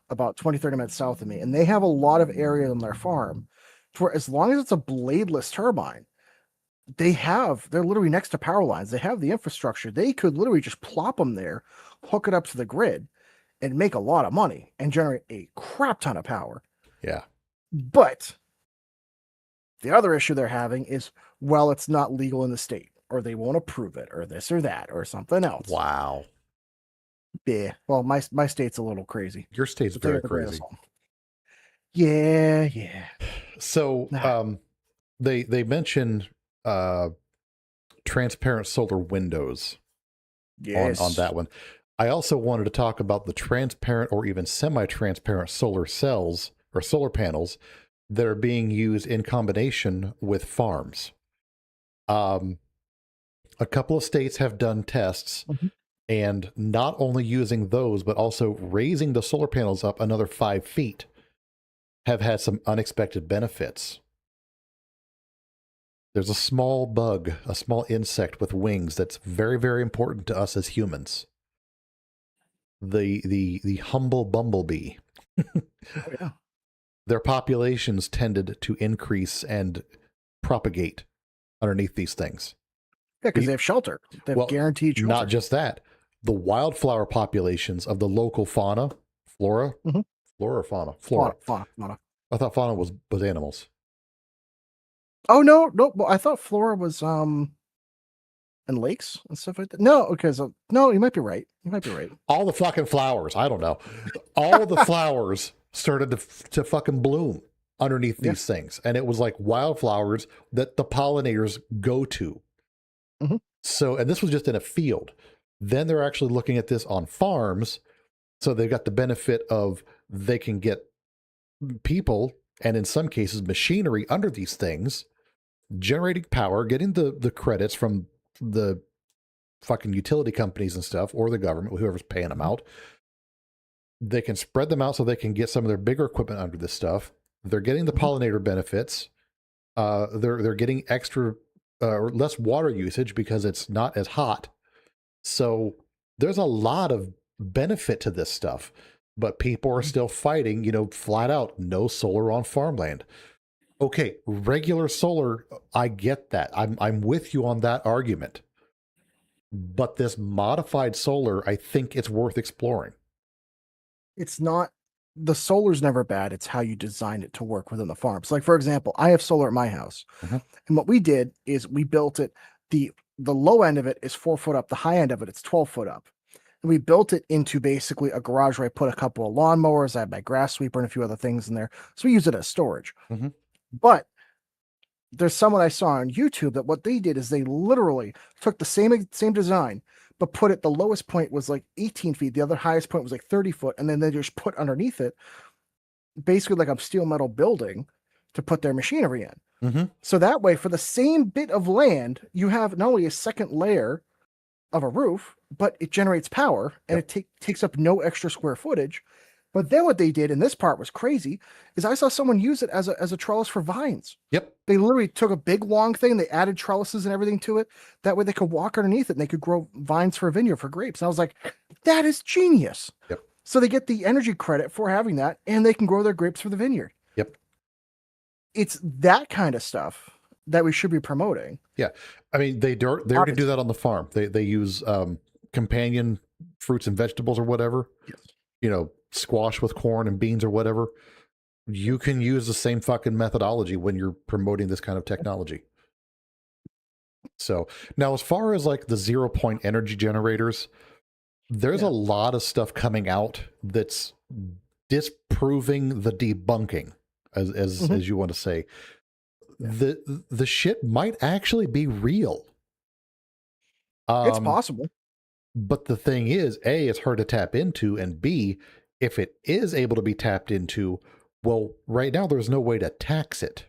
about 20, 30 minutes south of me, and they have a lot of area on their farm For as long as it's a bladeless turbine, they're literally next to power lines. They have the infrastructure. They could literally just plop them there, hook it up to the grid, and make a lot of money and generate a crap ton of power. Yeah. But the other issue they're having is, well, it's not legal in the state, or they won't approve it, or this or that, or something else. Wow. Yeah. Well, my state's a little crazy. Your state's So very crazy. Yeah, yeah. So they mention transparent solar windows Yes. on that one. I also wanted to talk about the transparent or even semi-transparent solar cells or solar panels that are being used in combination with farms. A couple of states have done tests, and not only using those, but also raising the solar panels up another 5 feet have had some unexpected benefits. There's a small bug, a small insect with wings that's very, very important to us as humans. The humble bumblebee. Oh, yeah. Their populations tended to increase and propagate underneath these things. Yeah, because they have shelter. They have guaranteed shelter. Not just that. The wildflower populations of the local fauna, flora, flora or fauna? Flora. Fauna. I thought fauna was animals. Oh, no. Well, I thought flora was in lakes and stuff like that. No, because no, you might be right. All the fucking flowers. I don't know. All the flowers started to fucking bloom underneath these things. And it was like wildflowers that the pollinators go to. So, and this was just in a field. Then they're actually looking at this on farms. So they've got the benefit of they can get people, and in some cases machinery, under these things, generating power, getting the credits from the fucking utility companies and stuff, or the government, whoever's paying them out. They can spread them out so they can get some of their bigger equipment under this stuff. They're getting the pollinator benefits. They're getting extra or less water usage because it's not as hot. So there's a lot of benefit to this stuff, but people are still fighting, flat out, no solar on farmland. Okay, regular solar, I get that. I'm with you on that argument. But this modified solar, I think it's worth exploring. It's not, the solar's never bad. It's how you design it to work within the farm. So, like, for example, I have solar at my house. And what we did is we built it, the low end of it is 4 foot up. The high end of it, it's 12 foot up. And we built it into basically a garage where I put a couple of lawnmowers. I had my grass sweeper and a few other things in there. So we use it as storage. But there's someone I saw on YouTube that what they did is they literally took the same design, but put it, the lowest point was like 18 feet. The other highest point was like 30 foot. And then they just put underneath it, basically like a steel metal building to put their machinery in. So that way, for the same bit of land, you have not only a second layer of a roof, but it generates power and it takes up no extra square footage. But then what they did, and this part was crazy, is I saw someone use it as a trellis for vines. They literally took a big long thing, they added trellises and everything to it. That way they could walk underneath it and they could grow vines for a vineyard for grapes. And I was like, that is genius. So they get the energy credit for having that, and they can grow their grapes for the vineyard. It's that kind of stuff that we should be promoting. I mean, they already do that on the farm. They use companion fruits and vegetables or whatever. Squash with corn and beans or whatever. You can use the same fucking methodology when you're promoting this kind of technology. So now, as far as like the 0-point energy generators, there's a lot of stuff coming out that's disproving the debunking, as you want to say. The shit might actually be real. It's possible. But the thing is, A, it's hard to tap into, and B, if it is able to be tapped into, well, right now there's no way to tax it.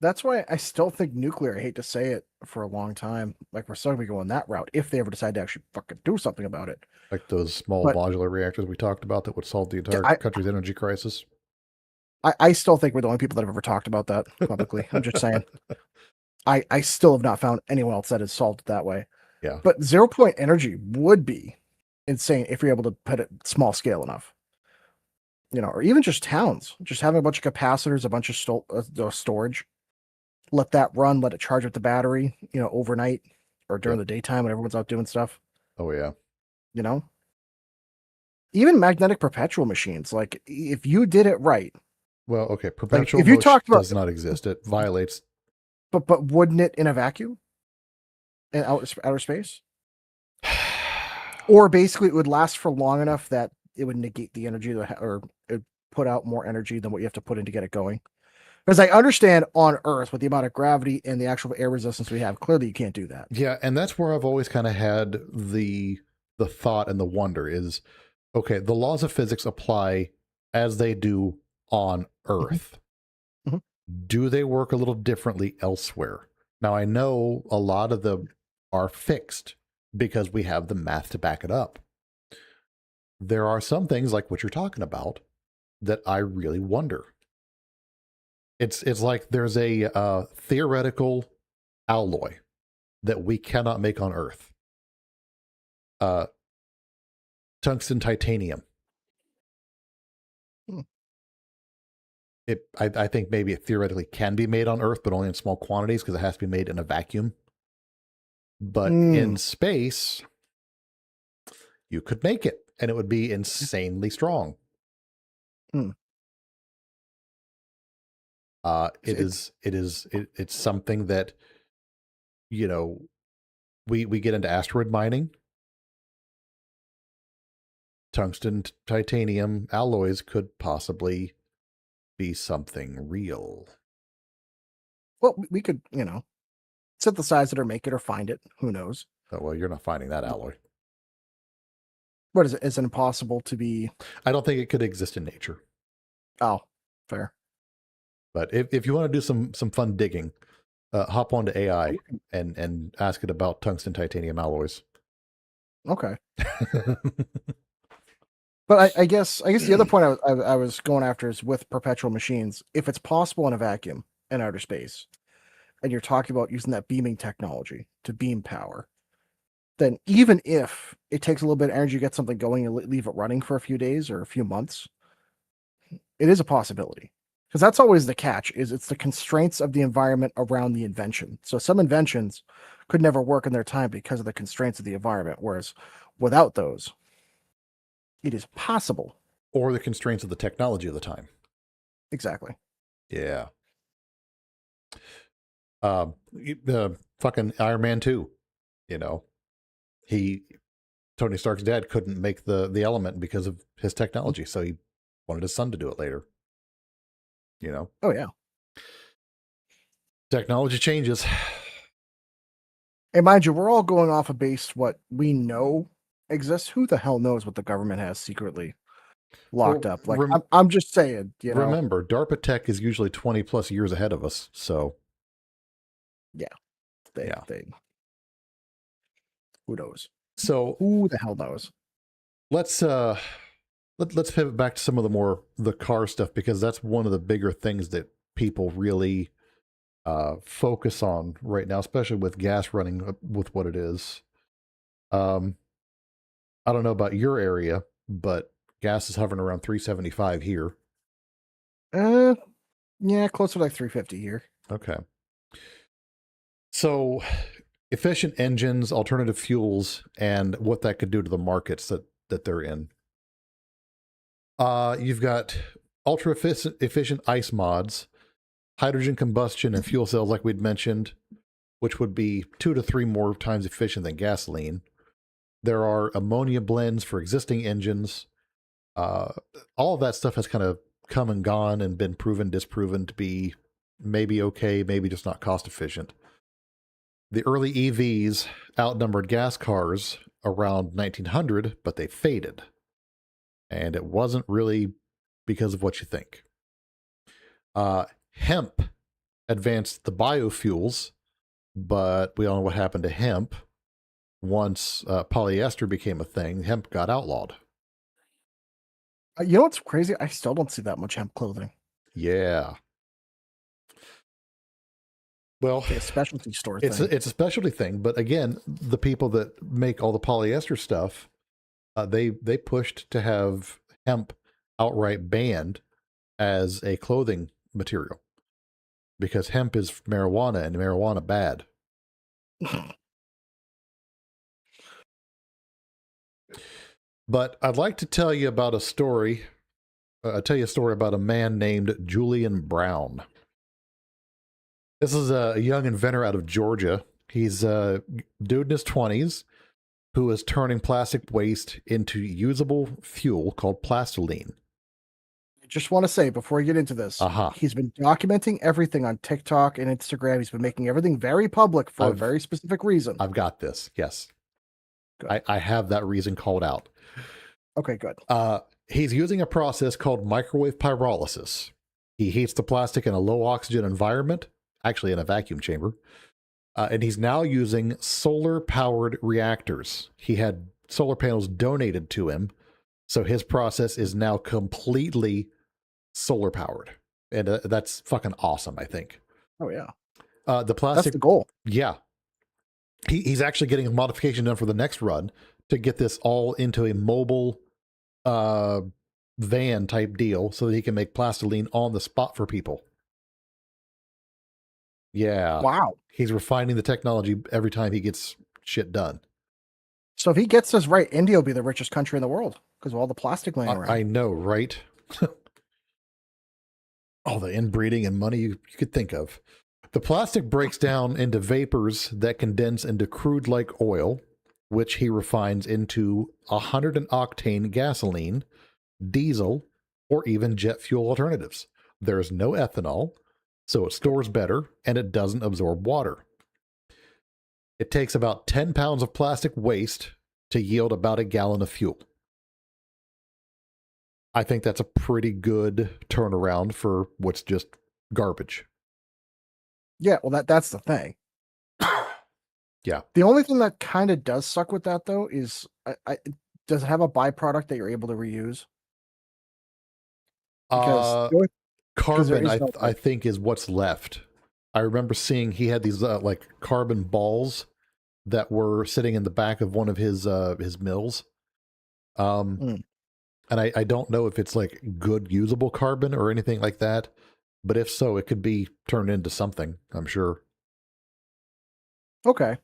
That's why I still think nuclear, I hate to say it, for a long time, like we're still going to be going that route if they ever decide to actually fucking do something about it. Like those small modular reactors we talked about that would solve the entire country's energy crisis. I still think we're the only people that have ever talked about that publicly. I'm just saying. I still have not found anyone else that has solved it that way. But 0-point energy would be insane if you're able to put it small scale enough. or even just towns, just having a bunch of capacitors, a bunch of storage, let that run, let it charge with the battery, overnight or during Yep. the daytime when everyone's out doing stuff, Oh yeah. you know? Even magnetic perpetual machines, like if you did it right, Well, okay. like Perpetual if you motion talked about, does not exist. It violates. but wouldn't it in a vacuum in outer space? Or basically it would last for long enough that it would negate the energy or it would put out more energy than what you have to put in to get it going. Because I understand on Earth with the amount of gravity and the actual air resistance we have, clearly you can't do that. Yeah, and that's where I've always kind of had the thought and the wonder is, okay, the laws of physics apply as they do on Earth. Mhm. Do they work a little differently elsewhere? Now I know a lot of them are fixed because we have the math to back it up. There are some things like what you're talking about that I really wonder. It's like there's a theoretical alloy that we cannot make on Earth. Uh, Tungsten titanium. Hmm. I think maybe it theoretically can be made on Earth, but only in small quantities because it has to be made in a vacuum. But in space, you could make it, and it would be insanely strong. Hmm. It's something that, you know, we get into asteroid mining. Tungsten titanium alloys could possibly be something real. Well, we could, synthesize it or make it or find it. Who knows? Oh, well, you're not finding that alloy. What is it? Is it impossible to be? I don't think it could exist in nature. Oh, fair. But if you want to do some fun digging, hop onto AI and ask it about tungsten titanium alloys. Okay. But I guess the other point I was going after is with perpetual machines. If it's possible in a vacuum in outer space, and you're talking about using that beaming technology to beam power, then even if it takes a little bit of energy to get something going and leave it running for a few days or a few months, it is a possibility. Because that's always the catch, is it's the constraints of the environment around the invention. So some inventions could never work in their time because of the constraints of the environment, whereas without those, it is possible. Or the constraints of the technology of the time. Exactly. Yeah. The fucking Iron Man 2, Tony Stark's dad couldn't make the element because of his technology, so he wanted his son to do it later. Oh, yeah. Technology changes. And mind you, we're all going off of base what we know exists. Who the hell knows what the government has secretly locked up? Like, I'm just saying, Remember, DARPA tech is usually 20 plus years ahead of us, so. Yeah. They who knows? So who the hell knows? Let's pivot back to some of the car stuff, because that's one of the bigger things that people really focus on right now, especially with gas running with what it is. I don't know about your area, but gas is hovering around 375 here. Yeah, closer to like 350 here. Okay. So efficient engines, alternative fuels, and what that could do to the markets that they're in. You've got ultra efficient ICE mods, hydrogen combustion, and fuel cells, like we'd mentioned, which would be 2 to 3 more times efficient than gasoline. There are ammonia blends for existing engines. All of that stuff has kind of come and gone and been proven, disproven to be maybe okay, maybe just not cost efficient. The early EVs outnumbered gas cars around 1900, but they faded. And it wasn't really because of what you think. Hemp advanced the biofuels, but we all know what happened to hemp. Once polyester became a thing, hemp got outlawed. You know what's crazy? I still don't see that much hemp clothing. Yeah. Well, it's like a specialty store thing. It's a specialty thing, but again, the people that make all the polyester stuff, they pushed to have hemp outright banned as a clothing material because hemp is marijuana and marijuana bad. But I'd like to tell you about a story. I'll tell you a story about a man named Julian Brown. This is a young inventor out of Georgia. He's a dude in his 20s who is turning plastic waste into usable fuel called plastiline. I just want to say before we get into this, he's been documenting everything on TikTok and Instagram. He's been making everything very public for a very specific reason. I've got this. Yes. I have that reason called out. Okay, good. He's using a process called microwave pyrolysis. He heats the plastic in a low oxygen environment, actually in a vacuum chamber. And he's now using solar powered reactors. He had solar panels donated to him. So his process is now completely solar powered. And that's fucking awesome, I think. Oh, yeah. The plastic. That's the goal. Yeah. He's actually getting a modification done for the next run to get this all into a mobile van type deal so that he can make plastiline on the spot for people. Yeah. Wow. He's refining the technology every time he gets shit done. So if he gets this right, India will be the richest country in the world because of all the plastic laying around. I know, right? All the inbreeding and money you could think of. The plastic breaks down into vapors that condense into crude-like oil, which he refines into 100-octane gasoline, diesel, or even jet fuel alternatives. There is no ethanol, so it stores better, and it doesn't absorb water. It takes about 10 pounds of plastic waste to yield about a gallon of fuel. I think that's a pretty good turnaround for what's just garbage. Yeah, well, that's the thing. Yeah. The only thing that kind of does suck with that, though, is does it have a byproduct that you're able to reuse? Because carbon, I think, is what's left. I remember seeing he had these like carbon balls that were sitting in the back of one of his mills. And I don't know if it's like good usable carbon or anything like that, but if so, it could be turned into something, I'm sure. Okay.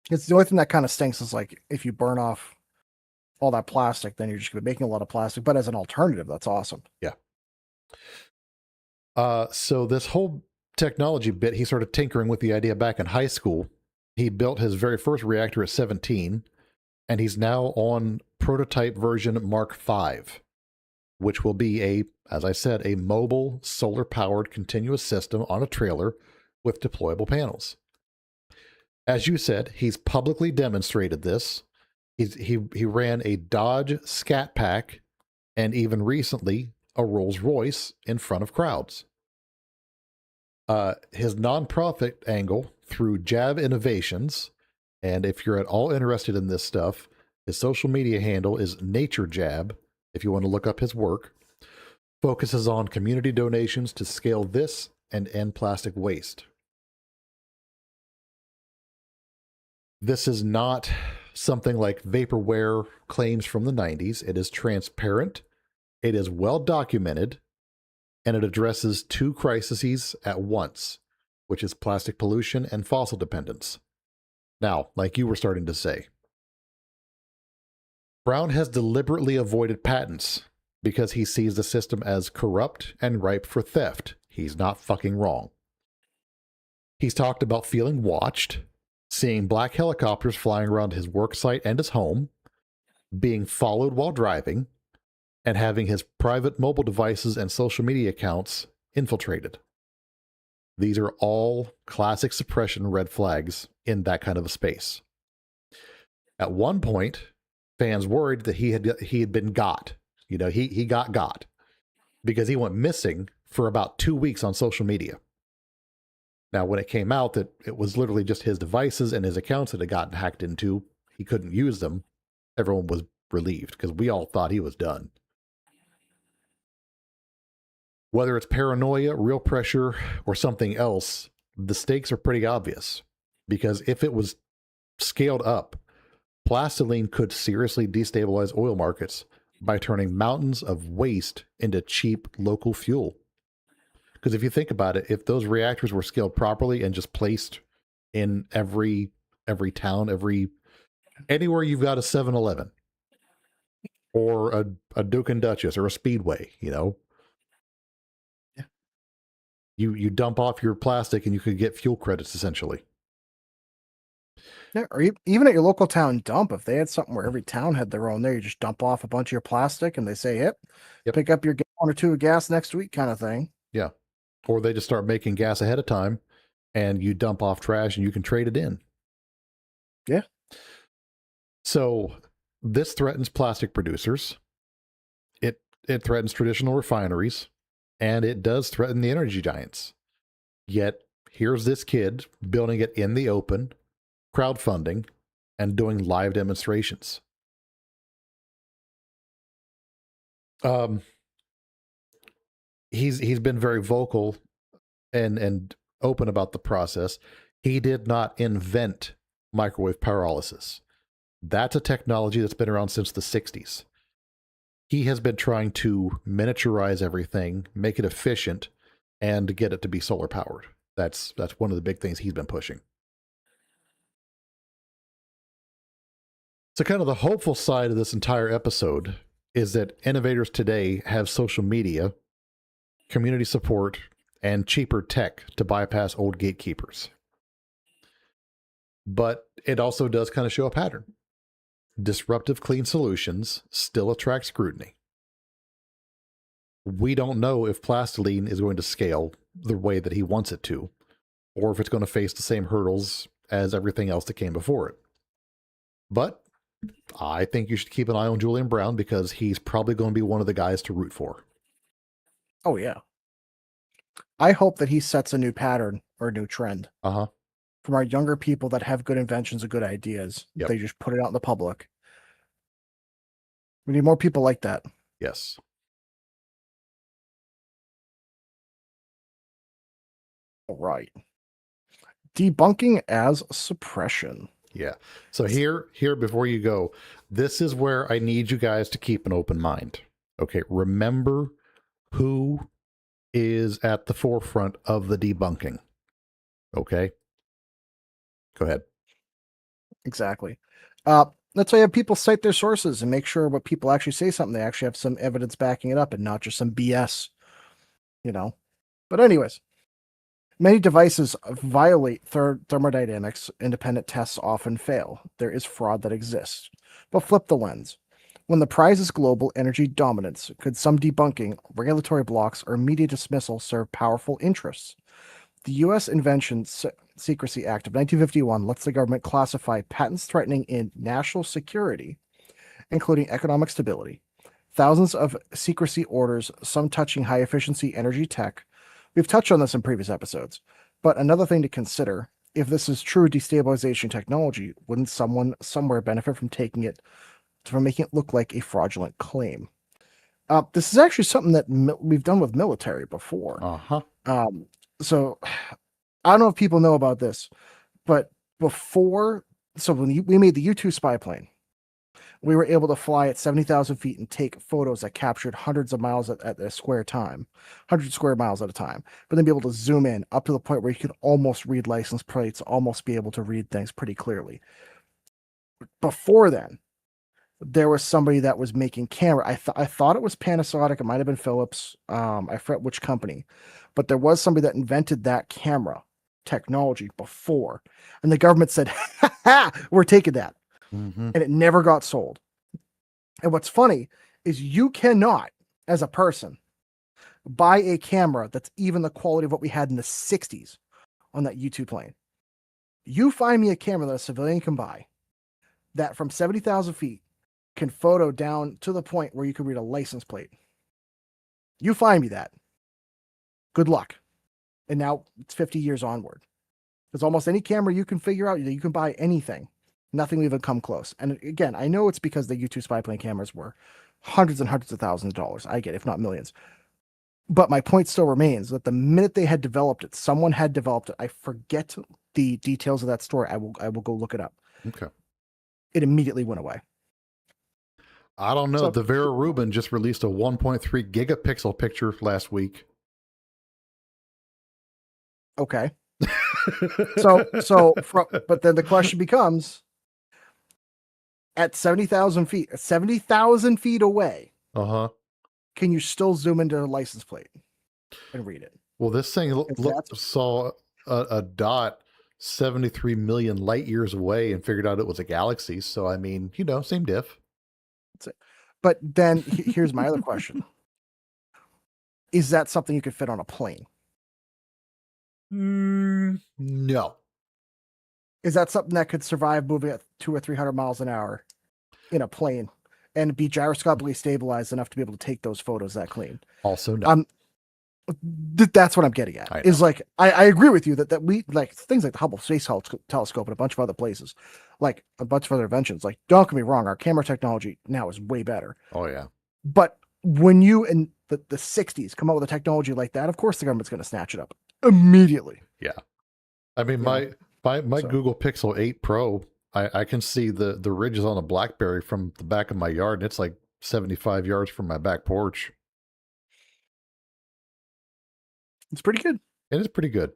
It's the only thing that kind of stinks is like if you burn off all that plastic, then you're just going to be making a lot of plastic. But as an alternative, that's awesome. Yeah. So this whole technology bit, he started tinkering with the idea back in high school. He built his very first reactor at 17, and he's now on prototype version Mark V, which will be as I said, a mobile solar-powered continuous system on a trailer with deployable panels. As you said, he's publicly demonstrated this. He ran a Dodge Scat Pack and even recently a Rolls-Royce in front of crowds. His nonprofit angle through Jab Innovations, and if you're at all interested in this stuff, his social media handle is Nature Jab, if you want to look up his work, focuses on community donations to scale this and end plastic waste. This is not something like vaporware claims from the 90s. It is transparent, it is well documented, and it addresses two crises at once, which is plastic pollution and fossil dependence. Now, like you were starting to say, Brown has deliberately avoided patents because he sees the system as corrupt and ripe for theft. He's not fucking wrong. He's talked about feeling watched, seeing black helicopters flying around his work site and his home, being followed while driving, and having his private mobile devices and social media accounts infiltrated. These are all classic suppression red flags in that kind of a space. At one point, fans worried that he had been got. You know, he got because he went missing for about 2 weeks on social media. Now, when it came out that it was literally just his devices and his accounts that had gotten hacked into, he couldn't use them, everyone was relieved because we all thought he was done. Whether it's paranoia, real pressure, or something else, the stakes are pretty obvious. Because if it was scaled up, plastiline could seriously destabilize oil markets by turning mountains of waste into cheap local fuel. Because if you think about it, if those reactors were scaled properly and just placed in every town, anywhere you've got a 7-Eleven or a Duke and Duchess or a Speedway, Yeah. you dump off your plastic and you could get fuel credits essentially. Yeah, or even at your local town dump, if they had something where every town had their own there, you just dump off a bunch of your plastic and they say, yep. Pick up your gallon or two of gas next week kind of thing. Yeah. Or they just start making gas ahead of time and you dump off trash and you can trade it in. Yeah. So this threatens plastic producers. It threatens traditional refineries, and it does threaten the energy giants. Yet here's this kid building it in the open, crowdfunding, and doing live demonstrations. He's been very vocal and open about the process. He did not invent microwave pyrolysis. That's a technology that's been around since the 60s. He has been trying to miniaturize everything, make it efficient, and get it to be solar powered. That's one of the big things he's been pushing. So kind of the hopeful side of this entire episode is that innovators today have social media, community support, and cheaper tech to bypass old gatekeepers. But it also does kind of show a pattern. Disruptive clean solutions still attract scrutiny. We don't know if plastiline is going to scale the way that he wants it to, or if it's going to face the same hurdles as everything else that came before it. But I think you should keep an eye on Julian Brown because he's probably going to be one of the guys to root for. Oh, yeah. I hope that he sets a new pattern or a new trend. From our younger people that have good inventions and good ideas. Yep. They just put it out in the public. We need more people like that. Yes. All right. Debunking as suppression. Yeah. So here, before you go, this is where I need you guys to keep an open mind. Okay. Remember who is at the forefront of the debunking. Okay. Go ahead. Exactly. That's why you have people cite their sources and make sure what people actually say something. They actually have some evidence backing it up and not just some BS, But anyways, many devices violate thermodynamics. Independent tests often fail. There is fraud that exists. But flip the lens. When the prize is global energy dominance, could some debunking, regulatory blocks, or media dismissal serve powerful interests? The U.S. Invention Secrecy Act of 1951 lets the government classify patents threatening in national security, including economic stability. Thousands of secrecy orders, some touching high-efficiency energy tech. We've touched on this in previous episodes. But another thing to consider, if this is true destabilization technology, wouldn't someone somewhere benefit from making it look like a fraudulent claim? This is actually something that we've done with military before. So I don't know if people know about this, but when we made the U-2 spy plane, we were able to fly at 70,000 feet and take photos that captured hundreds of miles at a square time, 100 square miles at a time, but then be able to zoom in up to the point where you could almost read license plates, almost be able to read things pretty clearly. Before then, there was somebody that was making camera. I thought it was Panasonic. It might have been Philips. I forget which company, but there was somebody that invented that camera technology before, and the government said, "Ha, we're taking that," and it never got sold. And what's funny is you cannot, as a person, buy a camera that's even the quality of what we had in the 60s on that U-2 plane. You find me a camera that a civilian can buy that from 70,000 feet can photo down to the point where you can read a license plate. You find me that. Good luck. And now it's 50 years onward. Because almost any camera you can figure out, you can buy anything. Nothing will even come close. And again, I know it's because the U-2 spy plane cameras were hundreds and hundreds of thousands of dollars. I get it, if not millions. But my point still remains that the minute they had developed it, someone had developed it. I forget the details of that story. I will go look it up. Okay. It immediately went away. I don't know. So The Vera Rubin just released a 1.3 gigapixel picture last week. okay. But then the question becomes, at 70,000 feet away, Uh-huh. can you still zoom into a license plate and read it? Well, this thing That's saw a dot 73 million light years away and figured out it was a galaxy. So, I mean, same diff. it. But then here's my other question. Is that something you could fit on a plane? No. Is that something that could survive moving at 200 or 300 miles an hour in a plane and be gyroscopically stabilized enough to be able to take those photos that clean? Also, no. That's what I'm getting at. Is like I agree with you that we like things like the Hubble Space Telescope and a bunch of other places, like a bunch of other inventions. Like, don't get me wrong, our camera technology now is way better. Oh yeah. But when you in the 60s come out with a technology like that, of course the government's going to snatch it up immediately. Yeah. I mean, my Google Pixel 8 Pro, I can see the ridges on a BlackBerry from the back of my yard, and it's like 75 yards from my back porch. It's pretty good. It is pretty good.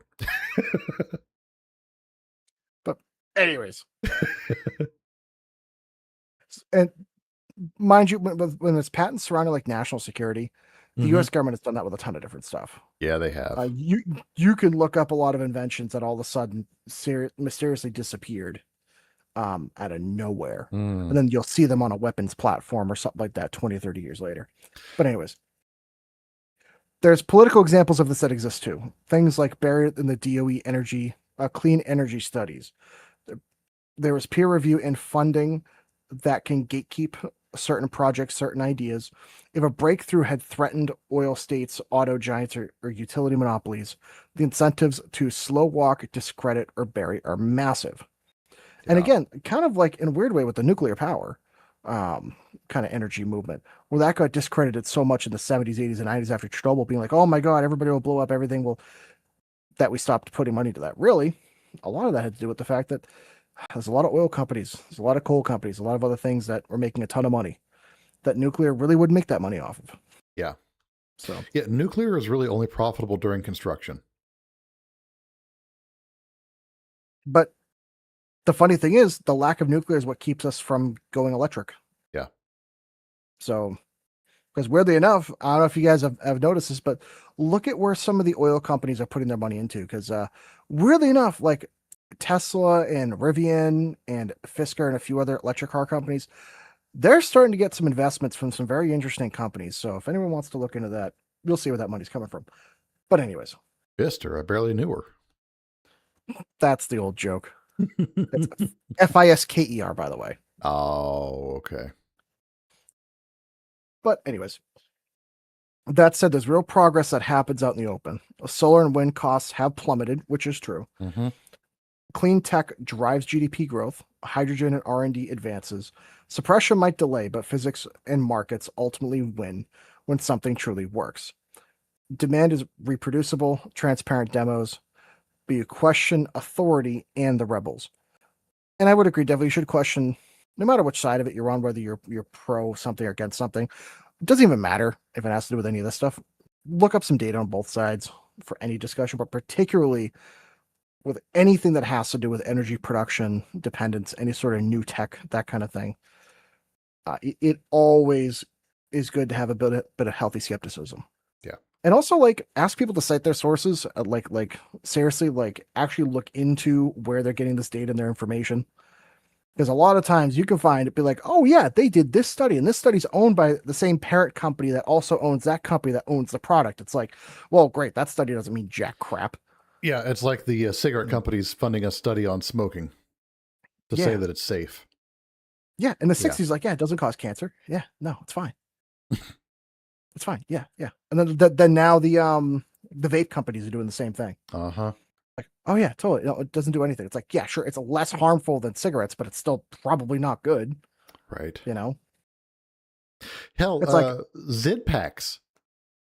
But anyways, and mind you, when there's patents surrounding like national security, the U.S. government has done that with a ton of different stuff. Yeah, they have. You can look up a lot of inventions that all of a sudden mysteriously disappeared out of nowhere. And then you'll see them on a weapons platform or something like that 20 or 30 years later. But anyways, there's political examples of this that exist too. Things like buried in the DOE clean energy studies. There was peer review and funding that can gatekeep certain projects, certain ideas. If a breakthrough had threatened oil states, auto giants, or utility monopolies, the incentives to slow walk, discredit, or bury are massive. Yeah. And again, kind of like in a weird way with the nuclear power kind of energy movement, where that got discredited so much in the 70s, 80s, and 90s after Chernobyl, being like, oh my God, everybody will blow up everything. Well, that we stopped putting money to that. Really, a lot of that had to do with the fact that there's a lot of oil companies, there's a lot of coal companies, a lot of other things that were making a ton of money that nuclear really wouldn't make that money off of. Yeah. So yeah, nuclear is really only profitable during construction. But the funny thing is, the lack of nuclear is what keeps us from going electric. Yeah. So, because weirdly enough, I don't know if you guys have noticed this, but look at where some of the oil companies are putting their money into. Because weirdly enough, like Tesla and Rivian and Fisker and a few other electric car companies, they're starting to get some investments from some very interesting companies. So if anyone wants to look into that, you'll see where that money's coming from. But anyways. Fisker, I barely knew her. That's the old joke. It's Fisker, by the way. Oh, okay. But anyways, that said, there's real progress that happens out in the open. Solar and wind costs have plummeted, which is true. Mm-hmm. Clean tech drives GDP growth. Hydrogen and R&D advances. Suppression might delay, but physics and markets ultimately win when something truly works. Demand is reproducible, transparent demos, but you question authority and the rebels. And I would agree, definitely you should question, no matter which side of it you're on, whether you're pro something or against something. It doesn't even matter if it has to do with any of this stuff. Look up some data on both sides for any discussion, but particularly with anything that has to do with energy production, dependence, any sort of new tech, that kind of thing. It always is good to have a bit of healthy skepticism. Yeah. And also, like, ask people to cite their sources. Like seriously, like, actually look into where they're getting this data and their information. Because a lot of times you can find it, be like, oh yeah, they did this study, and this study's owned by the same parent company that also owns that company that owns the product. It's like, well, great, that study doesn't mean jack crap. Yeah, it's like the cigarette companies funding a study on smoking to say that it's safe. Yeah, in the 60s, like, yeah, it doesn't cause cancer. Yeah, no, it's fine. It's fine. Yeah, yeah. And then now the vape companies are doing the same thing. Uh-huh. Like, oh yeah, totally. No, it doesn't do anything. It's like, yeah, sure, it's less harmful than cigarettes, but it's still probably not good. Right. You know? Hell, it's like Zyn packs.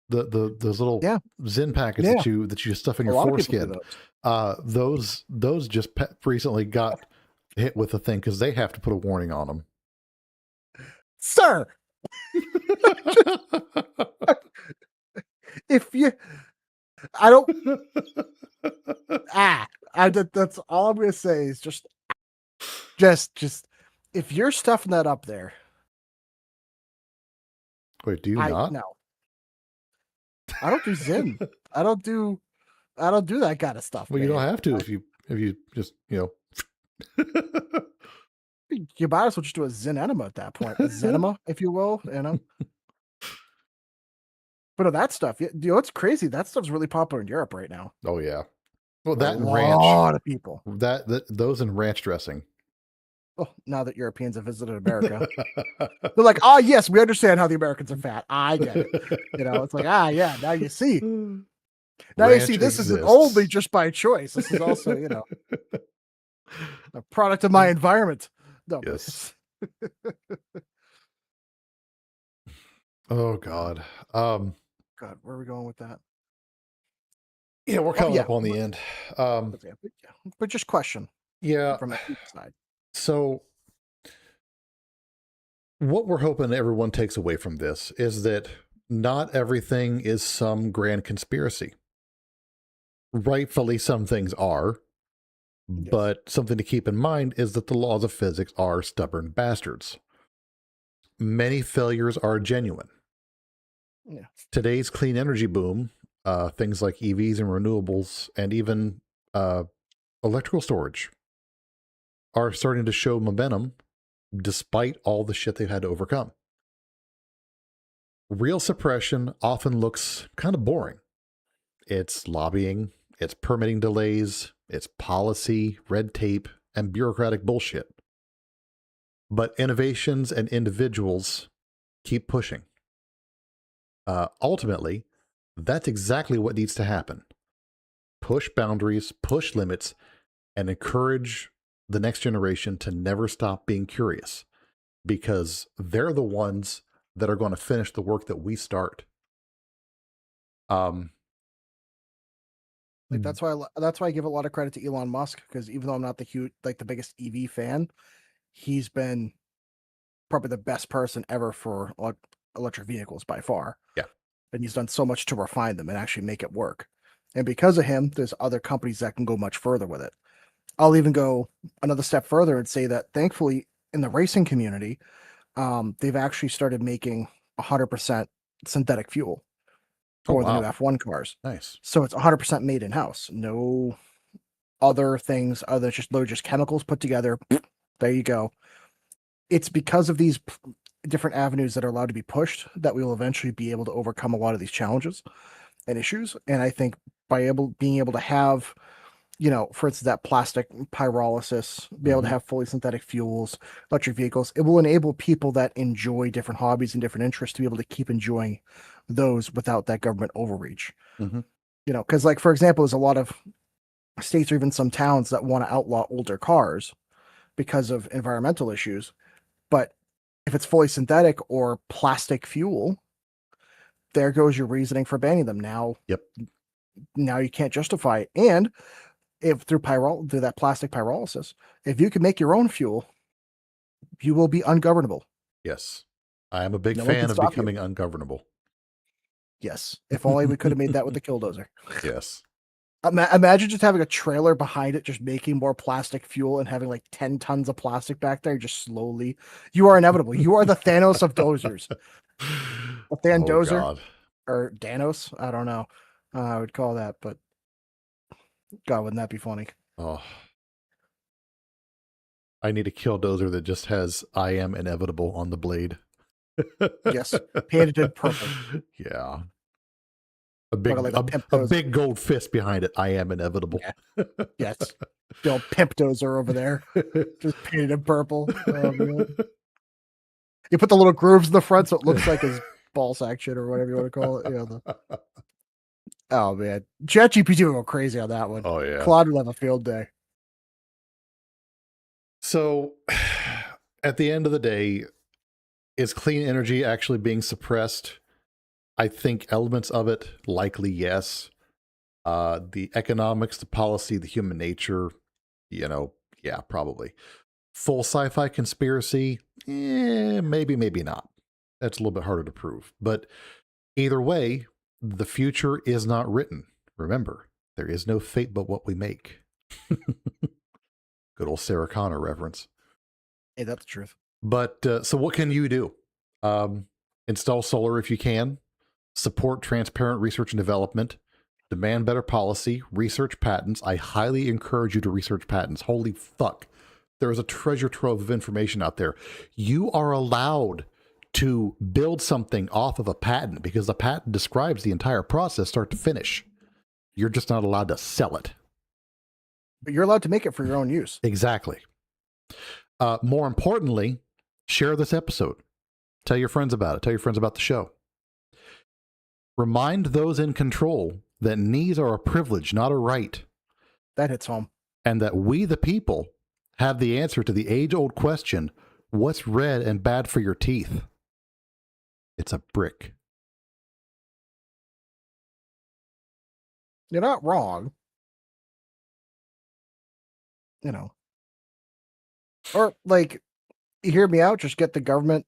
Those little Zyn packets that you stuff in your foreskin. Those just recently got hit with a thing because they have to put a warning on them. Sir, if you, I don't, that's all I'm gonna say is just, if you're stuffing that up there, Wait, do you not? no, I don't do Zyn. I don't do that kind of stuff, Well, you man. don't have to if you just You might as well just do a Zen enema at that point, a Zenema, if you will, But that stuff, it's crazy. That stuff's really popular in Europe right now. Oh yeah. Well, A that and ranch. lot of people. Those and ranch dressing. Oh, now that Europeans have visited America, they're like, "Ah, yes, we understand how the Americans are fat. I get it." It's like, yeah, now you see. Now you see this isn't only just by choice. This is also, a product of my environment. No, yes. Oh God. God, where are we going with that? Yeah, we're coming up on the end. But just question. Yeah. From a side. So what we're hoping everyone takes away from this is that not everything is some grand conspiracy. Rightfully, some things are, yes. But something to keep in mind is that the laws of physics are stubborn bastards. Many failures are genuine. Yeah. Today's clean energy boom, things like EVs and renewables, and even electrical storage are starting to show momentum despite all the shit they've had to overcome. Real suppression often looks kind of boring. It's lobbying, it's permitting delays, it's policy, red tape, and bureaucratic bullshit. But innovations and individuals keep pushing. Ultimately, that's exactly what needs to happen. Push boundaries, push limits, and encourage the next generation to never stop being curious, because they're the ones that are going to finish the work that we start. That's why I give a lot of credit to Elon Musk, because even though I'm not the biggest EV fan, he's been probably the best person ever for electric vehicles by far. Yeah. And he's done so much to refine them and actually make it work. And because of him, there's other companies that can go much further with it. I'll even go another step further and say that thankfully in the racing community, they've actually started making 100% synthetic fuel for the new F1 cars. Nice. So it's 100% made in-house. No other things other than just chemicals put together. There you go. It's because of these different avenues that are allowed to be pushed that we will eventually be able to overcome a lot of these challenges and issues. And I think by being able to have, for instance, that plastic pyrolysis, be able to have fully synthetic fuels, electric vehicles, it will enable people that enjoy different hobbies and different interests to be able to keep enjoying those without that government overreach. Because for example, there's a lot of states or even some towns that want to outlaw older cars because of environmental issues. But if it's fully synthetic or plastic fuel, there goes your reasoning for banning them. Now, now you can't justify it. And if through that plastic pyrolysis, if you can make your own fuel, you will be ungovernable. Yes. I am a big fan of becoming ungovernable. Yes. If only we could have made that with the Killdozer. Yes. Imagine just having a trailer behind it, just making more plastic fuel and having like 10 tons of plastic back there, just slowly. You are inevitable. You are the Thanos of dozers. A Thandozer or Danos. I don't know. I would call that, but God, wouldn't that be funny? Oh, I need a Killdozer that just has "I am inevitable" on the blade. Yes, painted purple. Yeah. A big gold fist behind it. "I am inevitable." Yeah. Yes. The old pimp dozer over there. Just painted in purple. You put the little grooves in the front so it looks like his ball sack shit or whatever you want to call it. Oh man. ChatGPT will go crazy on that one. Oh yeah. Claude will have a field day. So at the end of the day, is clean energy actually being suppressed? I think elements of it, likely yes. The economics, the policy, the human nature, yeah, probably. Full sci-fi conspiracy, maybe, maybe not. That's a little bit harder to prove. But either way, the future is not written. Remember, there is no fate but what we make. Good old Sarah Connor reference. Hey, that's the truth. But so what can you do? Install solar if you can. Support transparent research and development. Demand better policy. Research patents. I highly encourage you to research patents. Holy fuck. There is a treasure trove of information out there. You are allowed to build something off of a patent because the patent describes the entire process start to finish. You're just not allowed to sell it. But you're allowed to make it for your own use. Exactly. More importantly, share this episode. Tell your friends about it. Tell your friends about the show. Remind those in control that needs are a privilege, not a right. That hits home. And that we, the people, have the answer to the age-old question, what's red and bad for your teeth? It's a brick. You're not wrong. You know. Or, like, you hear me out, just get the government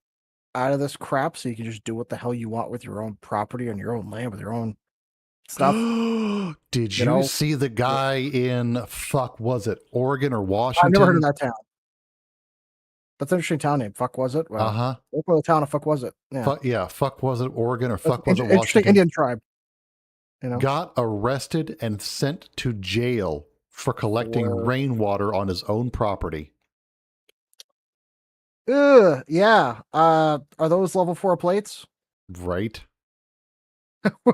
out of this crap so you can just do what the hell you want with your own property on your own land with your own stuff. Did you see the guy in, was it Oregon or Washington? I've never heard of that town. That's an interesting town name. Was it? Well, uh-huh. Local town of was it? Yeah. Was it Oregon or was it Washington? Interesting Indian tribe. You know? Got arrested and sent to jail for collecting rainwater on his own property. Yeah. Are those level 4 plates? Right. Oh,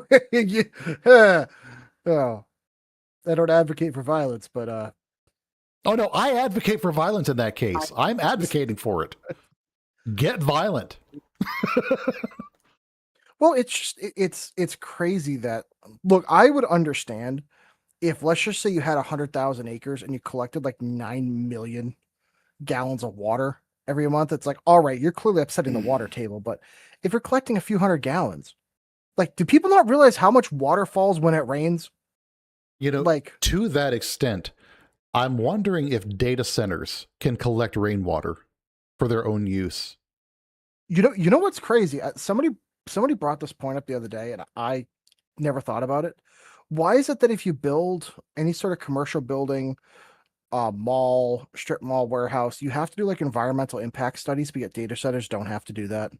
I don't advocate for violence, but oh no, I advocate for violence in that case. I'm advocating for it. Get violent. Well, it's crazy that, look, I would understand if, let's just say you had 100,000 acres and you collected like 9 million gallons of water every month. It's like, all right, you're clearly upsetting the water table. But if you're collecting a few hundred gallons, like, do people not realize how much water falls when it rains? You know, like, to that extent, I'm wondering if data centers can collect rainwater for their own use. You know what's crazy? Somebody brought this point up the other day, and I never thought about it. Why is it that if you build any sort of commercial building, mall, strip mall, warehouse, you have to do like environmental impact studies, but yet data centers don't have to do that?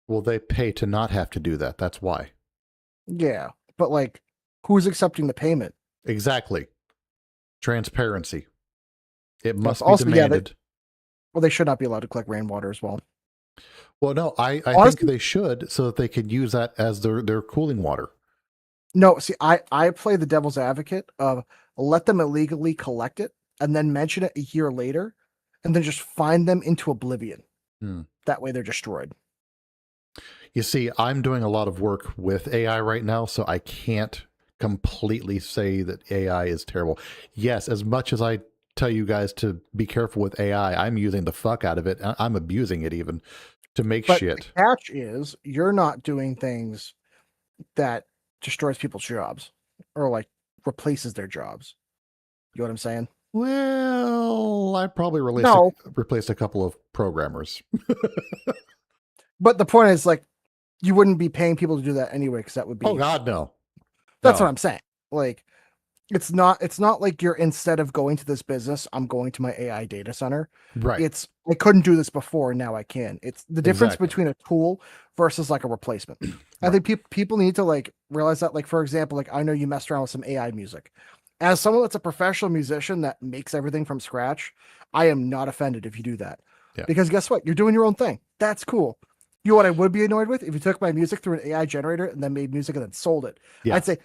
Well, they pay to not have to do that. That's why. Yeah, but like, who's accepting the payment? Exactly. Transparency. It must be demanded. Well, they should not be allowed to collect rainwater as well. Well, no, I think they should, so that they could use that as their cooling water. No, see, I play the devil's advocate of let them illegally collect it and then mention it a year later and then just find them into oblivion. That way they're destroyed. You see, I'm doing a lot of work with AI right now, so I can't completely say that AI is terrible. Yes, as much as I tell you guys to be careful with AI, I'm using the fuck out of it. I'm abusing it even to make shit. The catch is you're not doing things that destroys people's jobs or like replaces their jobs. You know what I'm saying? Well, I probably replaced a couple of programmers. But the point is, like, you wouldn't be paying people to do that anyway, because that would be. Oh God, no. That's what I'm saying. Like, it's not like you're, instead of going to this business, I'm going to my AI data center. Right. I couldn't do this before, and now I can. It's the difference between a tool versus like a replacement. I think people need to like realize that. Like, for example, like, I know you messed around with some AI music. As someone that's a professional musician that makes everything from scratch, I am not offended if you do that. Yeah. Because guess what? You're doing your own thing. That's cool. You know what I would be annoyed with? If you took my music through an AI generator and then made music and then sold it. Yeah. I'd say,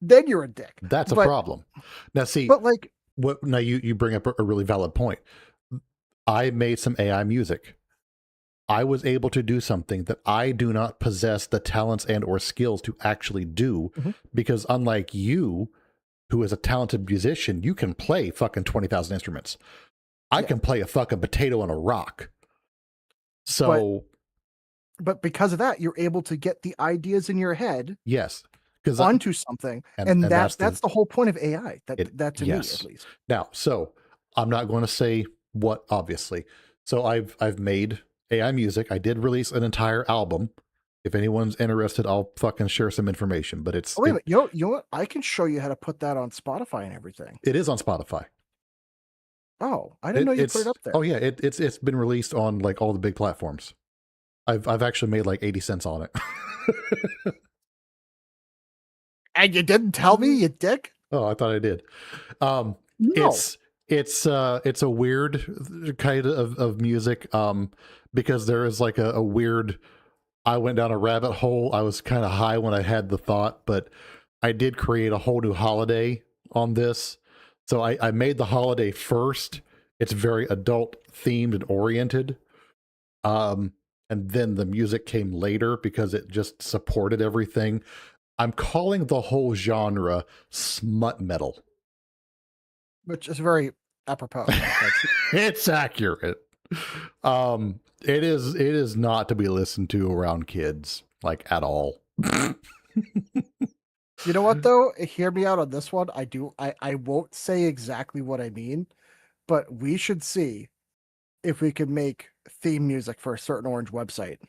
then you're a dick. That's a problem. Now, see, but like, now you bring up a really valid point. I made some AI music. I was able to do something that I do not possess the talents and or skills to actually do, because unlike you, who is a talented musician, you can play fucking 20,000 instruments. I can play a fucking potato on a rock. So, but because of that, you're able to get the ideas in your head. Yes. Onto something. And that's the whole point of AI. That to me, at least. Now, so I'm not going to say what, obviously. So I've made AI music. I did release an entire album. If anyone's interested, I'll fucking share some information. But Oh, wait a minute. You know what? I can show you how to put that on Spotify and everything. it is on Spotify. Oh, I didn't know you put it up there. Oh yeah, it's been released on like all the big platforms. I've actually made like 80 cents on it. And you didn't tell me, you dick? Oh, I thought I did. No. It's a weird kind of music because there is like a weird. I went down a rabbit hole. I was kind of high when I had the thought, but I did create a whole new holiday on this. So I made the holiday first. It's very adult themed and oriented. And then the music came later because it just supported everything. I'm calling the whole genre smut metal. Which is very apropos. It's accurate. It is not to be listened to around kids, like at all. You know what though? Hear me out on this one. I won't say exactly what I mean, but we should see if we can make theme music for a certain orange website.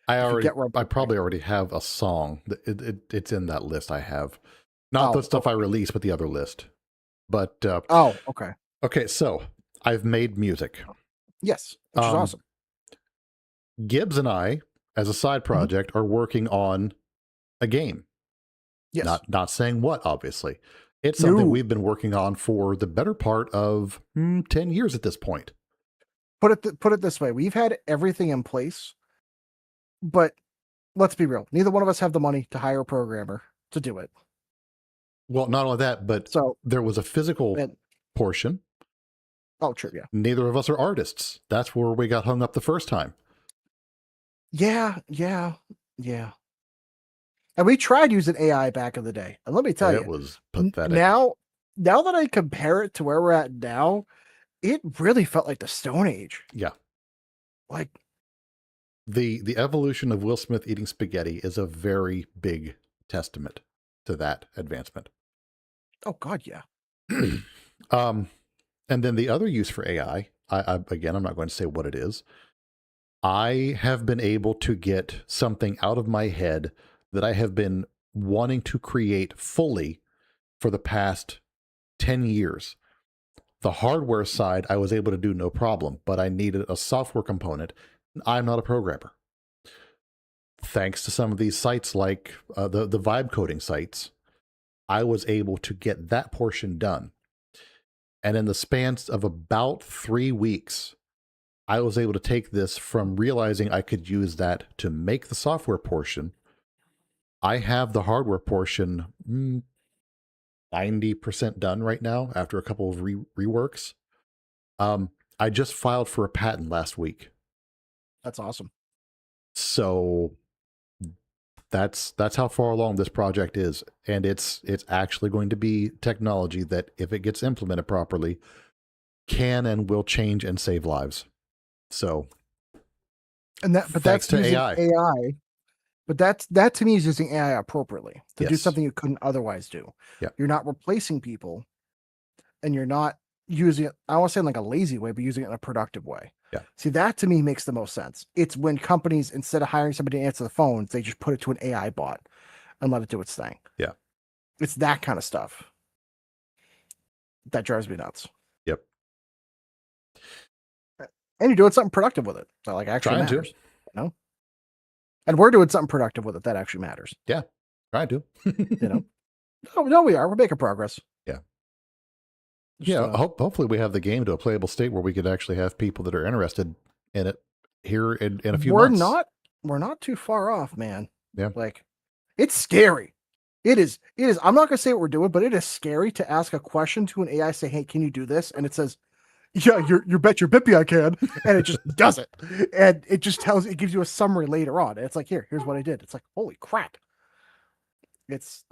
I probably already have a song. It's in that list I have. Not the stuff I released, but the other list. But okay. Okay, so I've made music. Yes, which is awesome. Gibbs and I, as a side project, are working on a game. Yes. Not saying what, obviously. It's something we've been working on for the better part of 10 years at this point. Put it this way. We've had everything in place, but let's be real. Neither one of us have the money to hire a programmer to do it. Well, not only that, but there was a physical portion. Oh, true, yeah. Neither of us are artists. That's where we got hung up the first time. Yeah. And we tried using AI back in the day. And let me tell you, it was pathetic. Now that I compare it to where we're at now, it really felt like the Stone Age. Yeah. Like the evolution of Will Smith eating spaghetti is a very big testament to that advancement. Oh God, yeah. And then the other use for AI, again, I'm not going to say what it is. I have been able to get something out of my head that I have been wanting to create fully for the past 10 years. The hardware side, I was able to do no problem, but I needed a software component. I'm not a programmer. Thanks to some of these sites like the vibe coding sites, I was able to get that portion done. And in the span of about 3 weeks, I was able to take this from realizing I could use that to make the software portion. I have the hardware portion 90% done right now after a couple of reworks. I just filed for a patent last week. That's awesome. So that's how far along this project is, and it's actually going to be technology that, if it gets implemented properly, can and will change and save lives. So, that's using AI. But that to me is using AI appropriately to do something you couldn't otherwise do. Yeah. You're not replacing people, and you're not using it, I won't say in like a lazy way, but using it in a productive way. Yeah. See, that to me makes the most sense. It's when companies, instead of hiring somebody to answer the phones, they just put it to an AI bot and let it do its thing. Yeah. It's that kind of stuff that drives me nuts. Yep. And you're doing something productive with it. That like actually matters. You know? And we're doing something productive with it that actually matters. Yeah. Trying to. You know? No, we are. We're making progress. Yeah. Hopefully we have the game to a playable state where we could actually have people that are interested in it here in a few months. We're not too far off, man. Yeah. Like, it's scary. It is. I'm not going to say what we're doing, but it is scary to ask a question to an AI, say, hey, can you do this? And it says, yeah, you bet your bippy I can. And it just does it. And it just it gives you a summary later on. And it's like, here's what I did. It's like, holy crap. It's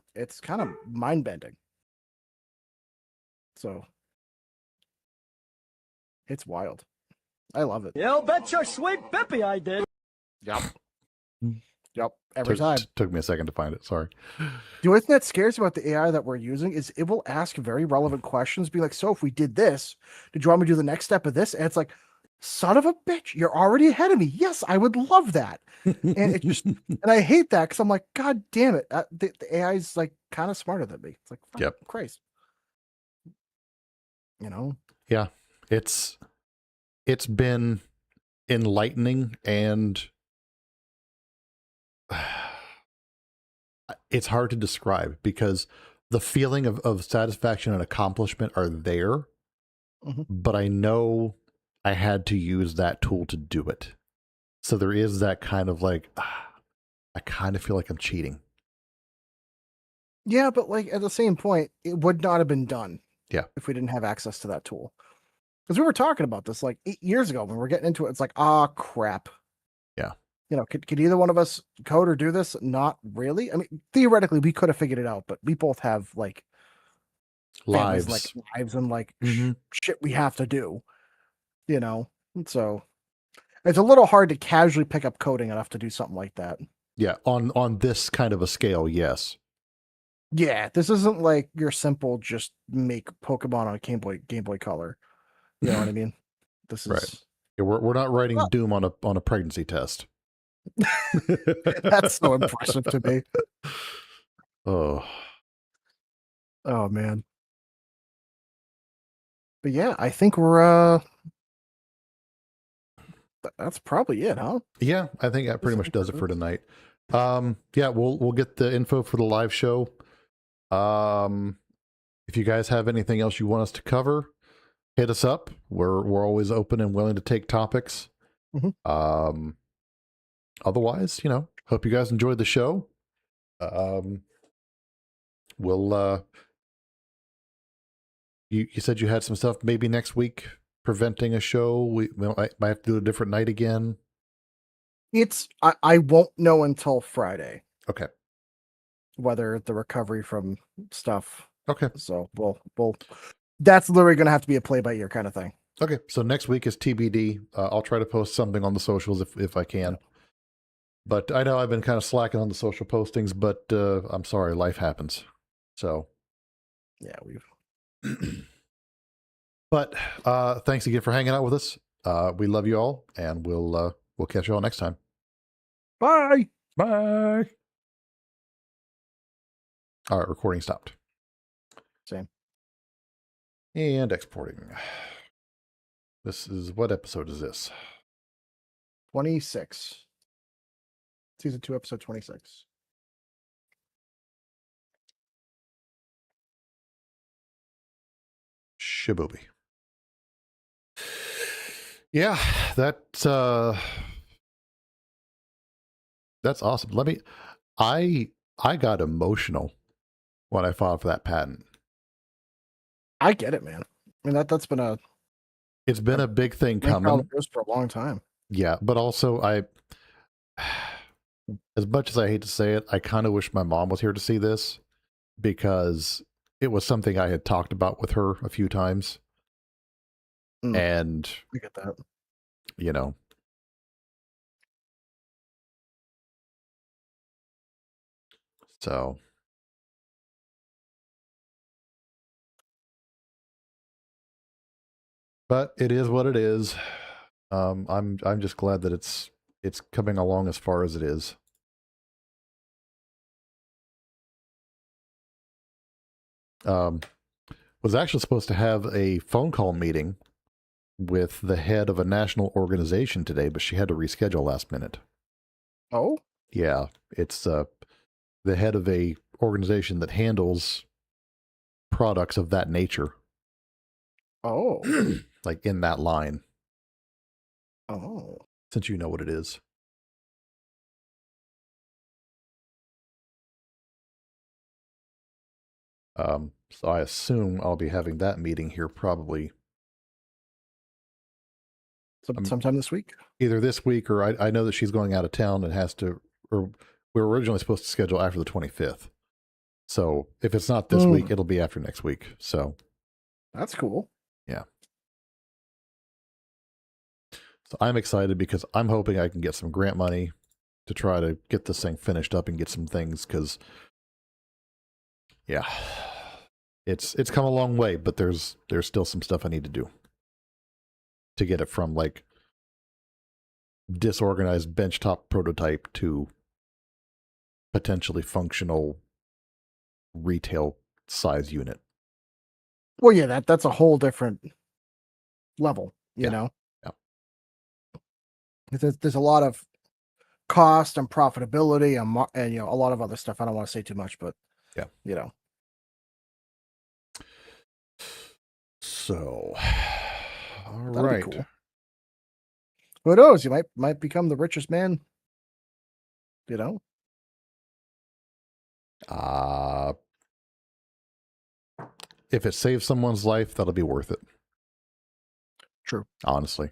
kind of mind bending. So it's wild. I love it. You bet your sweet bippy I did. Yep. Yep, every time. Took me a second to find it. Sorry. The only thing that scares me about the AI that we're using is it will ask very relevant questions, be like, so if we did this, did you want me to do the next step of this? And it's like, son of a bitch, you're already ahead of me. Yes, I would love that. And it just, and I hate that because I'm like, God damn it. The AI is like kind of smarter than me. It's like, fuck, Yep. Christ. You know? Yeah. It's been enlightening, and it's hard to describe because the feeling of satisfaction and accomplishment are there, but I know I had to use that tool to do it. So there is that kind of like, I kind of feel like I'm cheating. Yeah, but like at the same point, it would not have been done. Yeah. If we didn't have access to that tool. Because we were talking about this like 8 years ago when we're getting into it. It's like, ah, crap. Yeah. You know, could either one of us code or do this? Not really. I mean, theoretically, we could have figured it out, but we both have like families, like lives, and like shit we have to do. You know, and so it's a little hard to casually pick up coding enough to do something like that. Yeah, on this kind of a scale, yes. Yeah, this isn't like your simple just make Pokemon on a Game Boy Color. You know what I mean? This is right. Yeah, we're not writing Doom on a pregnancy test. That's so impressive to me. Oh man. But yeah, I think we're that's probably it, huh? Yeah, I think that pretty much does it for tonight. Yeah, we'll get the info for the live show. If you guys have anything else you want us to cover, hit us up. We're always open and willing to take topics. Otherwise, hope you guys enjoyed the show. We'll you said you had some stuff maybe next week preventing a show. We might have to do a different night again. I won't know until Friday. Okay. Whether the recovery from stuff. Okay. So we'll that's literally going to have to be a play by ear kind of thing. Okay. So next week is TBD. I'll try to post something on the socials if I can. Yeah. But I know I've been kind of slacking on the social postings, but I'm sorry, life happens. So yeah, But thanks again for hanging out with us. We love you all, and we'll catch you all next time. Bye. Bye. All right, recording stopped. Same. And exporting. This is, what episode is this? 26. Season 2, episode 26. Shibubi. Yeah, that's awesome. I got emotional when I filed for that patent. I get it, man. I mean that's been a big thing coming for a long time. Yeah, but also as much as I hate to say it, I kind of wish my mom was here to see this, because it was something I had talked about with her a few times. And I get that. So but it is what it is. I'm just glad that it's coming along as far as it is. Was actually supposed to have a phone call meeting with the head of a national organization today, but she had to reschedule last minute. Oh? Yeah, it's the head of a organization that handles products of that nature. Oh. Like in that line. Oh. Since you know what it is. So I assume I'll be having that meeting here probably sometime this week. Either this week, or I know that she's going out of town and has to, or we were originally supposed to schedule after the 25th. So if it's not this week, it'll be after next week. So that's cool. Yeah. So I'm excited because I'm hoping I can get some grant money to try to get this thing finished up and get some things, because yeah, it's come a long way, but there's still some stuff I need to do to get it from like disorganized benchtop prototype to potentially functional retail size unit. Well, yeah, that's a whole different level, you Yeah. know. Yeah. There's a lot of cost and profitability and a lot of other stuff. I don't want to say too much, but yeah. So, all that'll be right. cool. Who knows? You might become the richest man. If it saves someone's life, that'll be worth it. True. Honestly.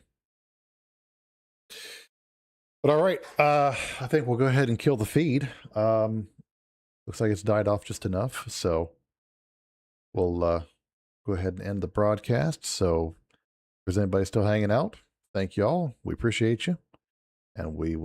But all right, I think we'll go ahead and kill the feed. Looks like it's died off just enough, so we'll go ahead and end the broadcast. So if there's anybody still hanging out, thank you all. We appreciate you, and we will